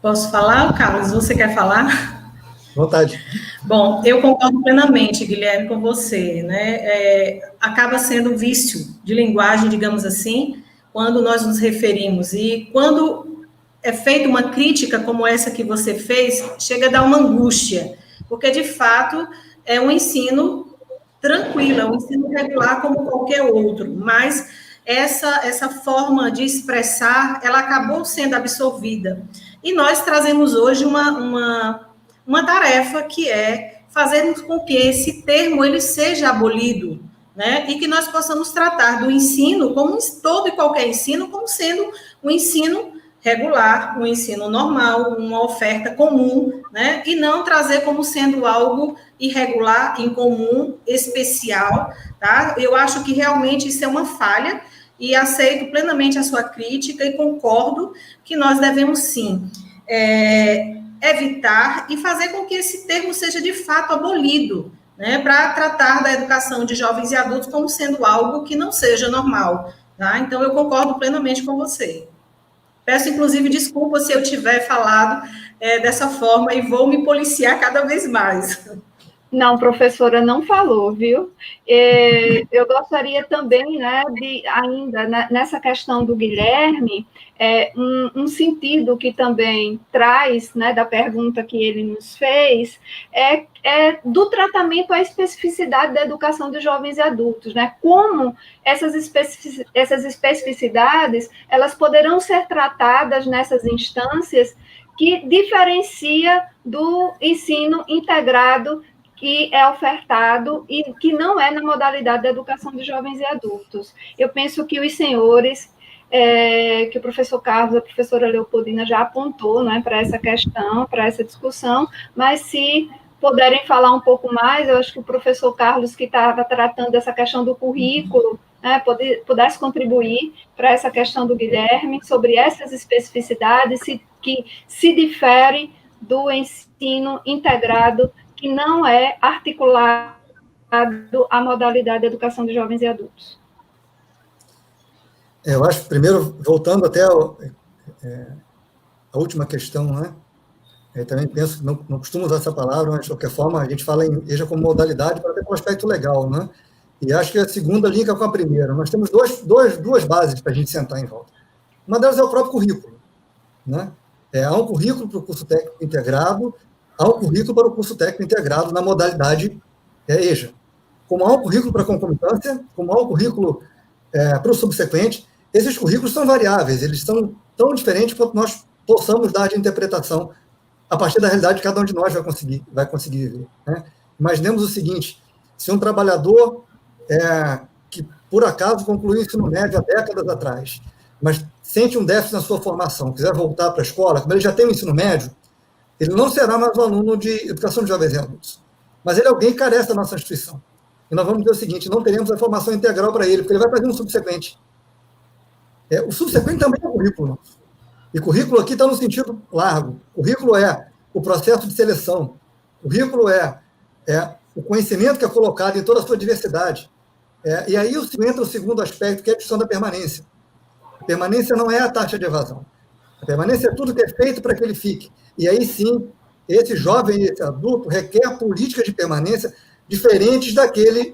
Posso falar, Carlos? Você quer falar? Vontade. Bom, eu concordo plenamente, Guilherme, com você, né? Acaba sendo um vício de linguagem, digamos assim, quando nós nos referimos. E quando é feita uma crítica como essa que você fez, chega a dar uma angústia, porque, de fato, é um ensino tranquilo, é um ensino regular como qualquer outro, mas essa forma de expressar, ela acabou sendo absorvida. E nós trazemos hoje uma tarefa que é fazer com que esse termo ele seja abolido, né? E que nós possamos tratar do ensino, como todo e qualquer ensino, como sendo um ensino regular, um ensino normal, uma oferta comum, né? E não trazer como sendo algo irregular, incomum, especial, tá? Eu acho que realmente isso é uma falha e aceito plenamente a sua crítica e concordo que nós devemos, sim, evitar e fazer com que esse termo seja, de fato, abolido, né, para tratar da educação de jovens e adultos como sendo algo que não seja normal. Tá? Então, eu concordo plenamente com você. Peço, inclusive, desculpa se eu tiver falado dessa forma e vou me policiar cada vez mais. Não, professora, não falou, viu? Eu gostaria também, né, de ainda nessa questão do Guilherme, um sentido que também traz, né, da pergunta que ele nos fez, do tratamento à especificidade da educação de jovens e adultos, né? Como essas especificidades, elas poderão ser tratadas nessas instâncias que diferencia do ensino integrado que é ofertado e que não é na modalidade da educação de jovens e adultos. Eu penso que os senhores, que o professor Carlos, a professora Leopoldina já apontou, né, para essa questão, para essa discussão, mas se puderem falar um pouco mais, eu acho que o professor Carlos, que estava tratando dessa questão do currículo, né, pudesse contribuir para essa questão do Guilherme, sobre essas especificidades que se diferem do ensino integrado, que não é articulado à modalidade de educação de jovens e adultos. Eu acho, primeiro, voltando até a última questão, né? Eu também penso que não costumo usar essa palavra, mas, de qualquer forma, a gente fala em EJA como modalidade para ter um aspecto legal, né? E acho que a segunda linka com a primeira. Nós temos duas bases para a gente sentar em volta. Uma delas é o próprio currículo, né? Há um currículo para o curso técnico integrado, há um currículo para o curso técnico integrado na modalidade EJA. Como há um currículo para concomitância, como há um currículo para o subsequente, esses currículos são variáveis, eles são tão diferentes quanto nós possamos dar de interpretação a partir da realidade que cada um de nós vai conseguir viver. Né? Imaginemos o seguinte, se um trabalhador que, por acaso, concluiu o ensino médio há décadas atrás, mas sente um déficit na sua formação, quiser voltar para a escola, como ele já tem o ensino médio, ele não será mais um aluno de educação de jovens e adultos. Mas ele é alguém que carece da nossa instituição. E nós vamos dizer o seguinte, não teremos a formação integral para ele, porque ele vai fazer um subsequente. O subsequente também é currículo. E currículo aqui está no sentido largo. Currículo é o processo de seleção. Currículo é o conhecimento que é colocado em toda a sua diversidade. E aí entra o segundo aspecto, que é a discussão da permanência. A permanência não é a taxa de evasão. A permanência é tudo que é feito para que ele fique. E aí, sim, esse jovem, esse adulto, requer políticas de permanência diferentes daquele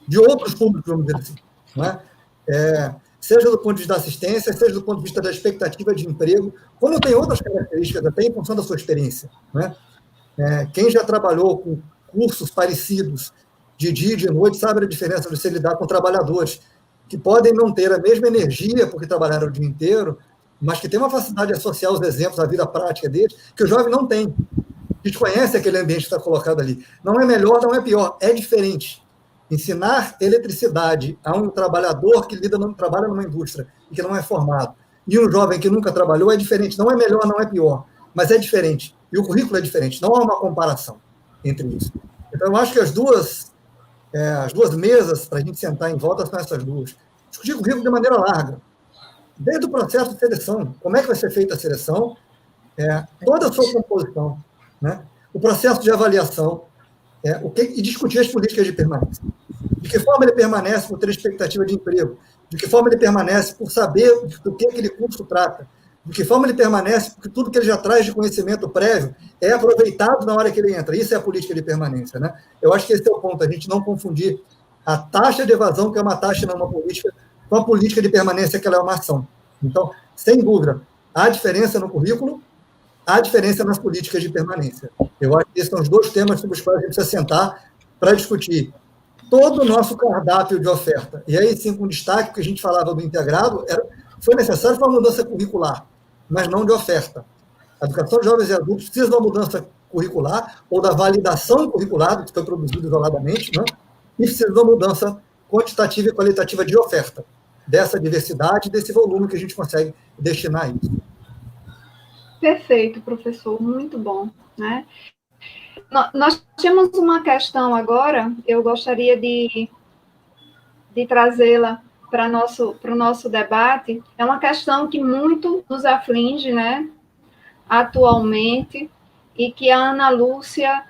de outros públicos, vamos dizer assim. Não é? Seja do ponto de vista da assistência, seja do ponto de vista da expectativa de emprego, como tem outras características, até em função da sua experiência. Não é? Quem já trabalhou com cursos parecidos de dia e de noite sabe a diferença de se lidar com trabalhadores que podem não ter a mesma energia porque trabalharam o dia inteiro, mas que tem uma facilidade de associar os exemplos à vida prática deles, que o jovem não tem. A gente conhece aquele ambiente que está colocado ali. Não é melhor, não é pior, é diferente. Ensinar eletricidade a um trabalhador que trabalha numa indústria e que não é formado, e um jovem que nunca trabalhou, é diferente. Não é melhor, não é pior, mas é diferente. E o currículo é diferente. Não há uma comparação entre isso. Então, eu acho que as duas mesas para a gente sentar em volta são essas duas. Discutir currículo de maneira larga. Desde o processo de seleção, como é que vai ser feita a seleção, toda a sua composição, né? O processo de avaliação, e discutir as políticas de permanência. De que forma ele permanece por ter expectativa de emprego, de que forma ele permanece por saber do que aquele curso trata, de que forma ele permanece porque tudo que ele já traz de conhecimento prévio é aproveitado na hora que ele entra. Isso é a política de permanência. Né? Eu acho que esse é o ponto, a gente não confundir a taxa de evasão, que é uma taxa e não uma política, com a política de permanência, que ela é uma ação. Então, sem dúvida, há diferença no currículo, há diferença nas políticas de permanência. Eu acho que esses são os dois temas sobre os quais a gente precisa sentar para discutir todo o nosso cardápio de oferta. E aí, sim, com destaque, porque a gente falava do integrado, foi necessário uma mudança curricular, mas não de oferta. A educação de jovens e adultos precisa de uma mudança curricular ou da validação curricular, que foi produzido isoladamente, né? E precisa de uma mudança quantitativa e qualitativa de oferta, dessa diversidade, desse volume que a gente consegue destinar a isso. Perfeito, professor, muito bom. Né? Nós temos uma questão agora, eu gostaria de de trazê-la para o nosso debate, é uma questão que muito nos aflige, né, atualmente, e que a Ana Lúcia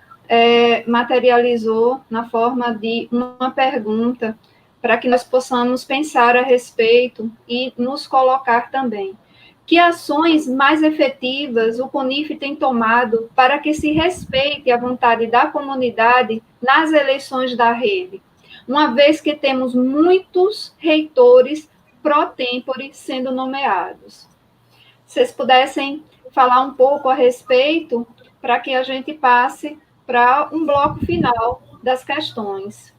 materializou na forma de uma pergunta para que nós possamos pensar a respeito e nos colocar também. Que ações mais efetivas o CONIF tem tomado para que se respeite a vontade da comunidade nas eleições da rede, uma vez que temos muitos reitores pro tempore sendo nomeados? Se vocês pudessem falar um pouco a respeito, para que a gente passe para um bloco final das questões.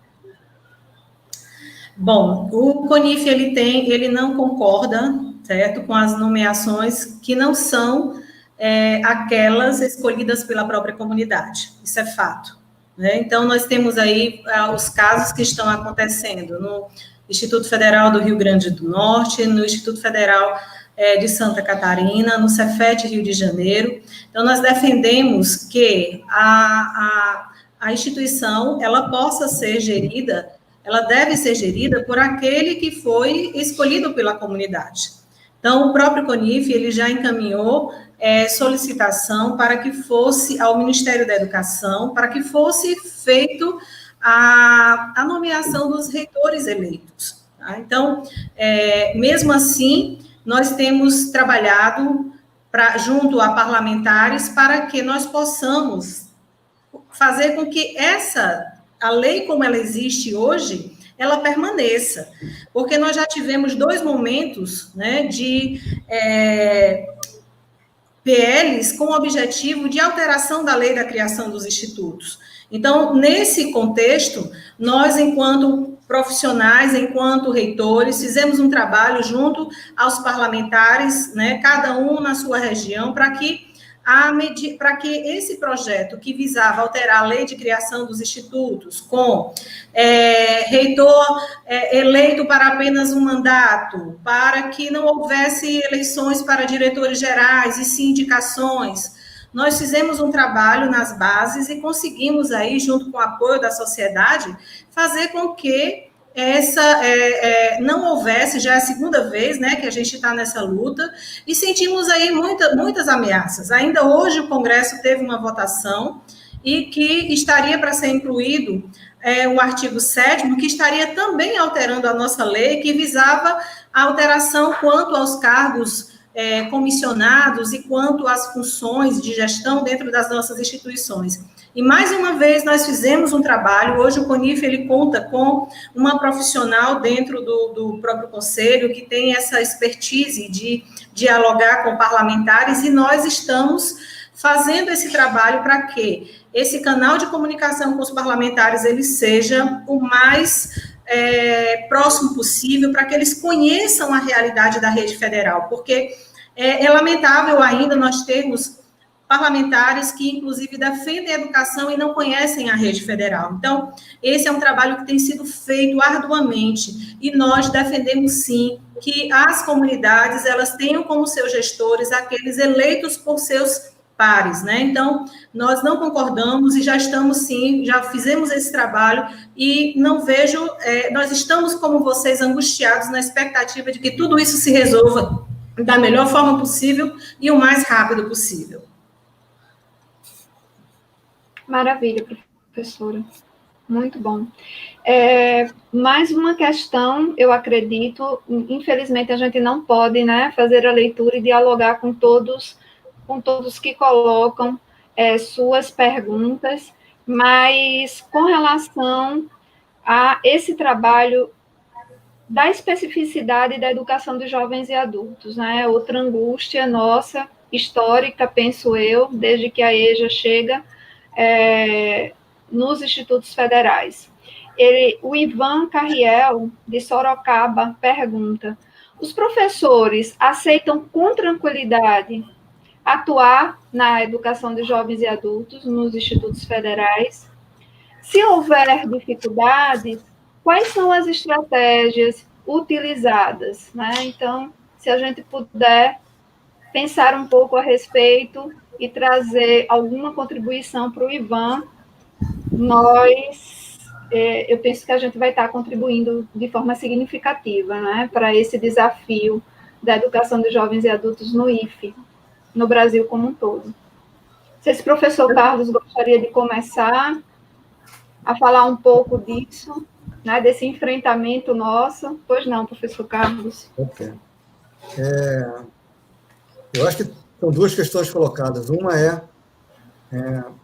Bom, o CONIF ele não concorda, certo, com as nomeações que não são aquelas escolhidas pela própria comunidade. Isso é fato, né? Então, nós temos aí os casos que estão acontecendo no Instituto Federal do Rio Grande do Norte, no Instituto Federal de Santa Catarina, no Cefet Rio de Janeiro. Então, nós defendemos que a instituição ela possa ser gerida, ela deve ser gerida por aquele que foi escolhido pela comunidade. Então, o próprio CONIF, ele já encaminhou solicitação para que fosse ao Ministério da Educação, para que fosse feito a nomeação dos reitores eleitos. Tá? Então, mesmo assim, nós temos trabalhado junto a parlamentares para que nós possamos fazer com que a lei como ela existe hoje, ela permaneça. Porque nós já tivemos 2 momentos, né, de PLs com o objetivo de alteração da lei da criação dos institutos. Então, nesse contexto, nós, enquanto profissionais, enquanto reitores, fizemos um trabalho junto aos parlamentares, né, cada um na sua região, para que esse projeto que visava alterar a lei de criação dos institutos com reitor eleito para apenas um mandato, para que não houvesse eleições para diretores gerais e sim indicações, nós fizemos um trabalho nas bases e conseguimos aí, junto com o apoio da sociedade, fazer com que não houvesse, já é a segunda vez, né, que a gente está nessa luta, e sentimos aí muitas ameaças. Ainda hoje o Congresso teve uma votação e que estaria para ser incluído o artigo 7º, que estaria também alterando a nossa lei, que visava a alteração quanto aos cargos comissionados e quanto às funções de gestão dentro das nossas instituições. E, mais uma vez, nós fizemos um trabalho, hoje o CONIF, ele conta com uma profissional dentro do próprio conselho, que tem essa expertise de dialogar com parlamentares, e nós estamos fazendo esse trabalho para que esse canal de comunicação com os parlamentares, ele seja o mais próximo possível, para que eles conheçam a realidade da rede federal, porque é lamentável ainda nós termos parlamentares que, inclusive, defendem a educação e não conhecem a rede federal. Então, esse é um trabalho que tem sido feito arduamente, e nós defendemos, sim, que as comunidades, elas tenham como seus gestores aqueles eleitos por seus pares, né? Então, nós não concordamos e já estamos, sim, já fizemos esse trabalho e não vejo, nós estamos, como vocês, angustiados na expectativa de que tudo isso se resolva da melhor forma possível e o mais rápido possível. Maravilha, professora. Muito bom. Mais uma questão, eu acredito, infelizmente a gente não pode, né, fazer a leitura e dialogar com todos que colocam suas perguntas, mas com relação a esse trabalho da especificidade da educação dos jovens e adultos, né, outra angústia nossa, histórica, penso eu, desde que a EJA chega nos institutos federais. O Ivan Carriel, de Sorocaba, pergunta: os professores aceitam com tranquilidade atuar na educação de jovens e adultos nos institutos federais? Se houver dificuldades, quais são as estratégias utilizadas, né? Então, se a gente puder pensar um pouco a respeito e trazer alguma contribuição para o Ivan, nós eu penso que a gente vai estar contribuindo de forma significativa, né, para esse desafio da educação de jovens e adultos no IFE, no Brasil como um todo. Não sei se o professor Carlos gostaria de começar a falar um pouco disso, né, desse enfrentamento nosso. Pois não, professor Carlos. Ok. Eu acho que são duas questões colocadas. Uma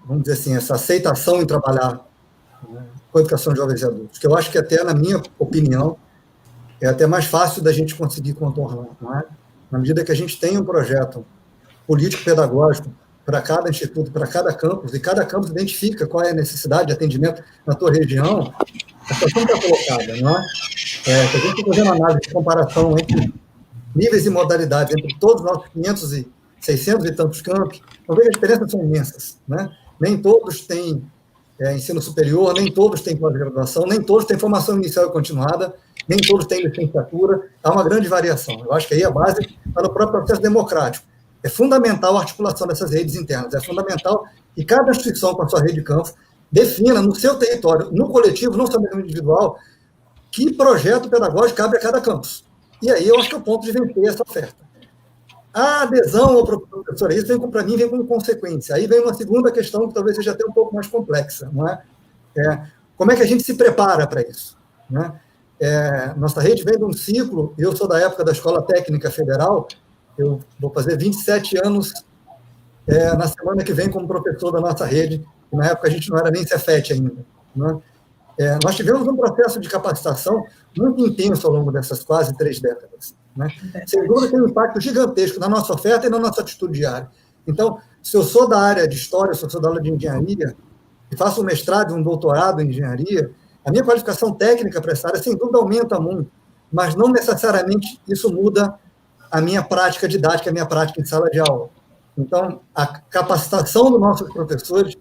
vamos dizer assim, essa aceitação em trabalhar, né, com a educação de jovens e adultos, que eu acho que até, na minha opinião, é até mais fácil da gente conseguir contornar, não é? Na medida que a gente tem um projeto político-pedagógico para cada instituto, para cada campus, e cada campus identifica qual é a necessidade de atendimento na tua região, a situação está colocada, não é? Se a gente fazer uma análise de comparação entre níveis e modalidades, entre todos os nossos 500 e 600 e tantos campos, então veja, as diferenças são imensas, né? Nem todos têm ensino superior, nem todos têm pós-graduação, nem todos têm formação inicial e continuada, nem todos têm licenciatura, há uma grande variação. Eu acho que aí a base está no próprio processo democrático. É fundamental a articulação dessas redes internas, é fundamental que cada instituição, com a sua rede de campus, defina no seu território, no coletivo, não somente no individual, que projeto pedagógico cabe a cada campus. E aí eu acho que é o ponto de vencer essa oferta. A adesão ao professor, isso para mim vem como consequência. Aí vem uma segunda questão que talvez seja até um pouco mais complexa, não é? Como é que a gente se prepara para isso, né? Nossa rede vem de um ciclo, eu sou da época da Escola Técnica Federal, eu vou fazer 27 anos na semana que vem como professor da nossa rede, e na época a gente não era nem Cefet ainda, né? Nós tivemos um processo de capacitação muito intenso ao longo dessas quase 3 décadas, né? Sem dúvida tem um impacto gigantesco na nossa oferta e na nossa atitude diária. Então, se eu sou da área de história, se eu sou da área de engenharia, e faço um mestrado e um doutorado em engenharia, a minha qualificação técnica para essa área, sem dúvida, aumenta muito, mas não necessariamente isso muda a minha prática didática, a minha prática em sala de aula. Então, a capacitação dos nossos professores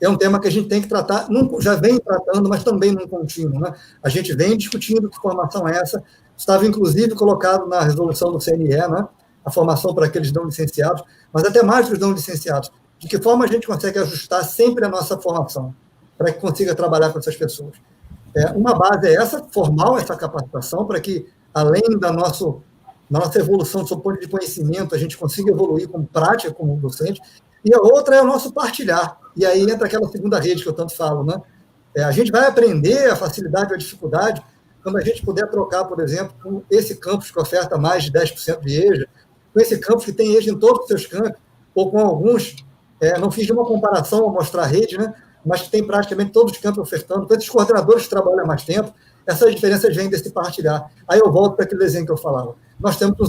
é um tema que a gente tem que tratar, já vem tratando, mas também num contínuo, né? A gente vem discutindo que formação é essa, estava inclusive colocado na resolução do CNE, né? A formação para aqueles não licenciados, mas até mais dos não licenciados. De que forma a gente consegue ajustar sempre a nossa formação, para que consiga trabalhar com essas pessoas? Uma base é essa, formal, essa capacitação, para que, além da nossa evolução do seu ponto de conhecimento, a gente consiga evoluir como prática, como docente, e a outra é o nosso partilhar. E aí entra aquela segunda rede que eu tanto falo, né? A gente vai aprender a facilidade ou a dificuldade quando a gente puder trocar, por exemplo, com esse campus que oferta mais de 10% de EJA, com esse campus que tem EJA em todos os seus campos, ou com alguns, não fiz uma comparação ao mostrar a rede, né? Mas que tem praticamente todos os campos ofertando, com esses coordenadores que trabalham há mais tempo, essas diferenças vêm desse partilhar. Aí eu volto para aquele desenho que eu falava. Nós temos que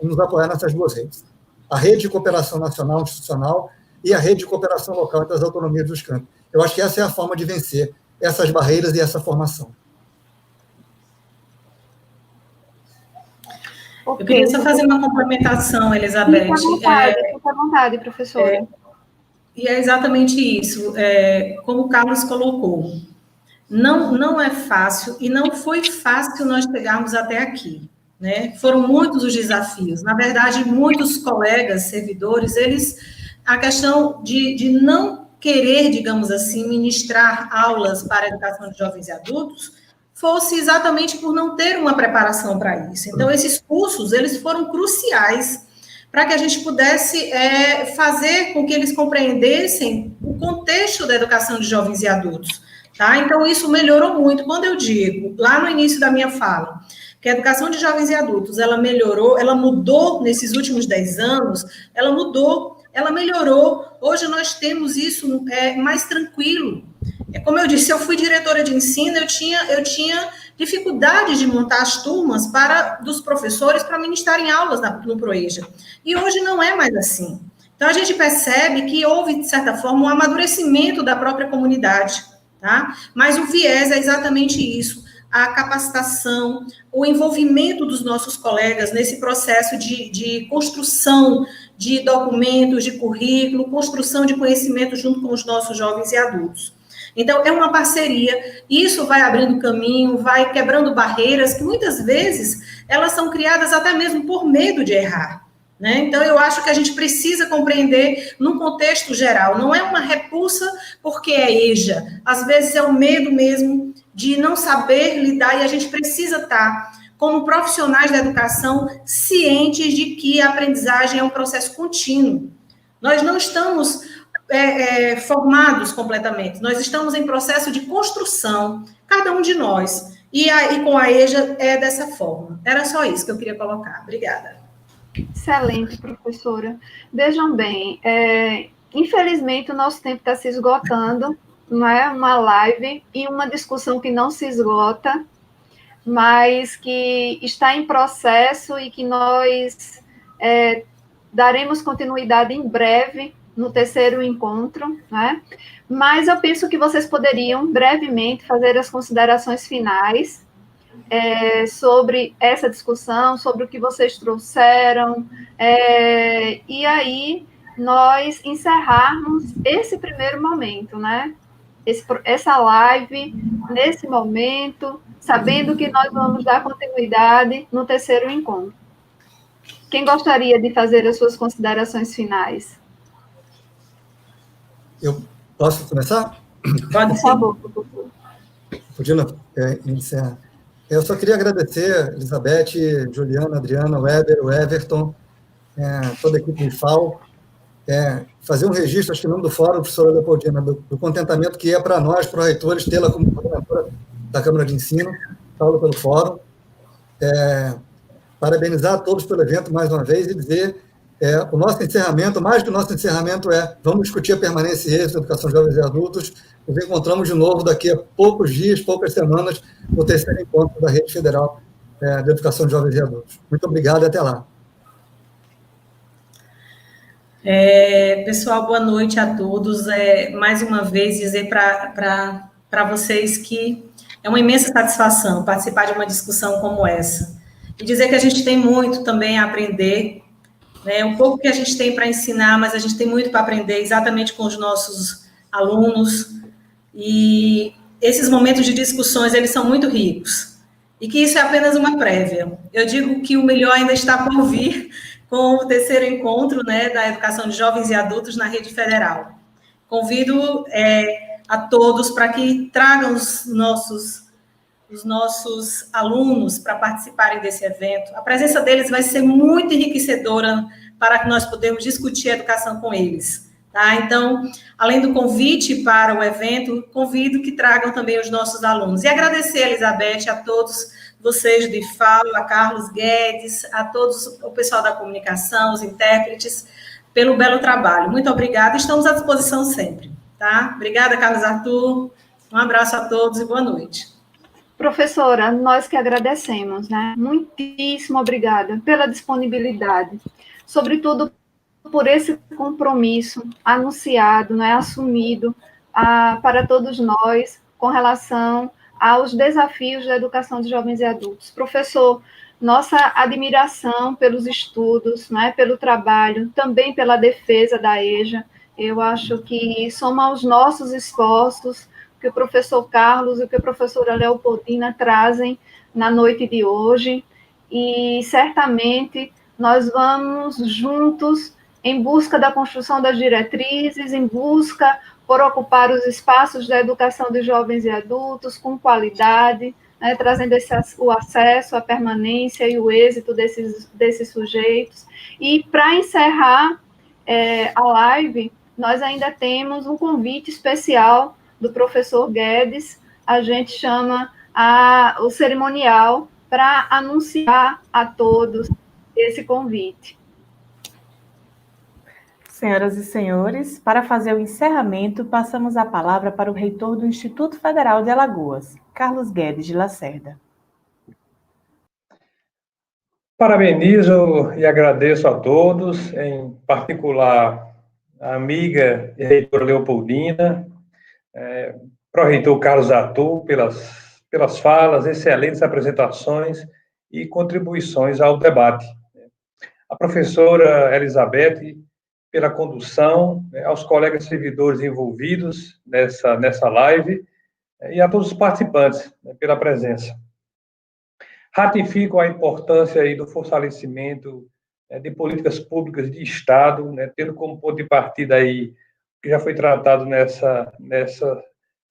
nos apoiar nessas duas redes. A rede de cooperação nacional institucional e a rede de cooperação local entre as autonomias dos campos. Eu acho que essa é a forma de vencer essas barreiras e essa formação. Eu queria só fazer uma complementação, Elizabeth. Fique à vontade, professora. E é exatamente isso, como o Carlos colocou. Não é fácil, e não foi fácil nós chegarmos até aqui, né? Foram muitos os desafios. Na verdade, muitos colegas, servidores, a questão de não querer, digamos assim, ministrar aulas para a educação de jovens e adultos, fosse exatamente por não ter uma preparação para isso. Então, esses cursos, eles foram cruciais para que a gente pudesse fazer com que eles compreendessem o contexto da educação de jovens e adultos, tá? Então, isso melhorou muito. Quando eu digo, lá no início da minha fala, que a educação de jovens e adultos, ela melhorou, ela mudou nesses últimos 10 anos, ela mudou, ela melhorou. Hoje nós temos isso mais tranquilo. Como eu disse, eu fui diretora de ensino, eu tinha dificuldade de montar as turmas dos professores para ministrarem aulas no ProEJA. E hoje não é mais assim. Então, a gente percebe que houve, de certa forma, um amadurecimento da própria comunidade, tá? Mas o viés é exatamente isso, a capacitação, o envolvimento dos nossos colegas nesse processo de construção de documentos, de currículo, construção de conhecimento junto com os nossos jovens e adultos. Então, é uma parceria, isso vai abrindo caminho, vai quebrando barreiras que muitas vezes elas são criadas até mesmo por medo de errar, né? Então, eu acho que a gente precisa compreender num contexto geral, não é uma repulsa porque é EJA, às vezes é o medo mesmo de não saber lidar, e a gente precisa estar, como profissionais da educação, cientes de que a aprendizagem é um processo contínuo. Nós não estamos formados completamente, nós estamos em processo de construção, cada um de nós. E aí, com a EJA, é dessa forma. Era só isso que eu queria colocar. Obrigada. Excelente, professora. Vejam bem, infelizmente o nosso tempo está se esgotando, não é? Uma live e uma discussão que não se esgota, mas que está em processo e que nós daremos continuidade em breve no terceiro encontro, né? Mas eu penso que vocês poderiam brevemente fazer as considerações finais sobre essa discussão, sobre o que vocês trouxeram, e aí nós encerrarmos esse primeiro momento, né? Essa live, nesse momento, sabendo que nós vamos dar continuidade no terceiro encontro. Quem gostaria de fazer as suas considerações finais? Eu posso começar? Pode, por favor, professor. Podia iniciar. Eu só queria agradecer, Elizabeth, Juliana, Adriana, Weber, o Everton, toda a equipe do IFAL, fazer um registro, acho que não do fórum, professora Leopoldina, do contentamento que é para nós, para os reitores, tê-la como coordenadora da Câmara de Ensino, falo pelo fórum. Parabenizar a todos pelo evento mais uma vez e dizer o nosso encerramento, mais que o nosso encerramento vamos discutir a permanência e êxito da educação de jovens e adultos. Nos encontramos de novo daqui a poucos dias, poucas semanas, no terceiro encontro da Rede Federal de Educação de Jovens e Adultos. Muito obrigado e até lá. Pessoal, boa noite a todos. Mais uma vez, dizer para vocês que é uma imensa satisfação participar de uma discussão como essa. E dizer que a gente tem muito também a aprender, né? Um pouco que a gente tem para ensinar, mas a gente tem muito para aprender exatamente com os nossos alunos. E esses momentos de discussões, eles são muito ricos. E que isso é apenas uma prévia. Eu digo que o melhor ainda está por vir com o terceiro encontro, né, da educação de jovens e adultos na rede federal. Convido a todos para que tragam os nossos alunos para participarem desse evento. A presença deles vai ser muito enriquecedora para que nós podemos discutir a educação com eles. Tá? Então, além do convite para o evento, convido que tragam também os nossos alunos. E agradecer, Elizabeth, a todos vocês do IFAL, a Carlos Guedes, a todos o pessoal da comunicação, os intérpretes, pelo belo trabalho. Muito obrigada, estamos à disposição sempre. Tá? Obrigada, Carlos Arthur. Um abraço a todos e boa noite. Professora, nós que agradecemos, né? Muitíssimo obrigada pela disponibilidade, sobretudo por esse compromisso anunciado, né, assumido para todos nós com relação aos desafios da educação de jovens e adultos. Professor, nossa admiração pelos estudos, né, pelo trabalho, também pela defesa da EJA. Eu acho que soma aos nossos esforços que o professor Carlos e que a professora Leopoldina trazem na noite de hoje, e certamente nós vamos juntos em busca da construção das diretrizes, em busca por ocupar os espaços da educação de jovens e adultos com qualidade, né, trazendo o acesso, a permanência e o êxito desses sujeitos. E para encerrar a live, nós ainda temos um convite especial do professor Guedes. A gente chama o cerimonial para anunciar a todos esse convite. Senhoras e senhores, para fazer o encerramento, passamos a palavra para o reitor do Instituto Federal de Alagoas, Carlos Guedes de Lacerda. Parabenizo e agradeço a todos, em particular a amiga e reitora Leopoldina, pró-reitor Carlos Arthur, pelas falas, excelentes apresentações e contribuições ao debate. A professora Elizabeth, pela condução, aos colegas servidores envolvidos nessa live, e a todos os participantes, pela presença. Ratifico a importância aí do fortalecimento de políticas públicas de Estado, tendo como ponto de partida aí, que já foi tratado nessa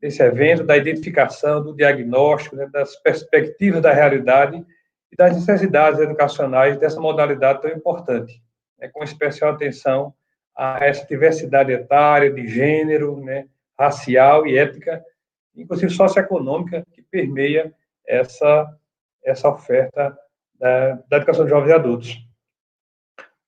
desse evento, da identificação, do diagnóstico, né, das perspectivas da realidade e das necessidades educacionais dessa modalidade tão importante, né, com especial atenção a essa diversidade etária, de gênero, né, racial e étnica, inclusive socioeconômica, que permeia essa oferta da educação de jovens e adultos.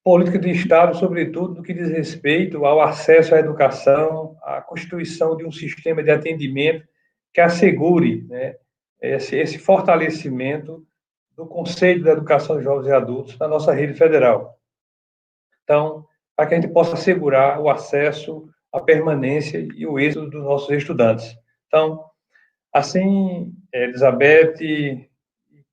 Política de Estado, sobretudo, no que diz respeito ao acesso à educação, à constituição de um sistema de atendimento que assegure, né, esse fortalecimento do conceito da educação de jovens e adultos na nossa rede federal. Então, para que a gente possa assegurar o acesso, a permanência e o êxito dos nossos estudantes. Então, assim, Elizabeth,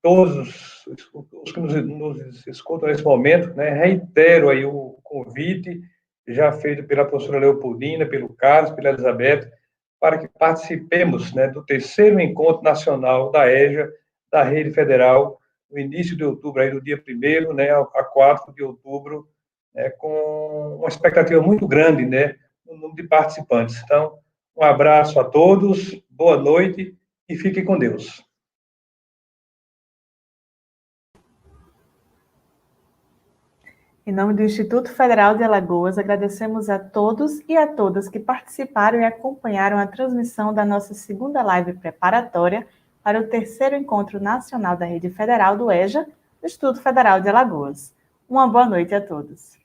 todos os que nos escutam nesse momento, né, reitero aí o convite já feito pela professora Leopoldina, pelo Carlos, pela Elizabeth, para que participemos, né, do 3º Encontro Nacional da EJA, da Rede Federal, no início de outubro, aí do dia 1º, né, a 4 de outubro, com uma expectativa muito grande, né, no número de participantes. Então, um abraço a todos, boa noite e fiquem com Deus. Em nome do Instituto Federal de Alagoas, agradecemos a todos e a todas que participaram e acompanharam a transmissão da nossa segunda live preparatória para o 3º Encontro Nacional da Rede Federal do EJA, do Instituto Federal de Alagoas. Uma boa noite a todos.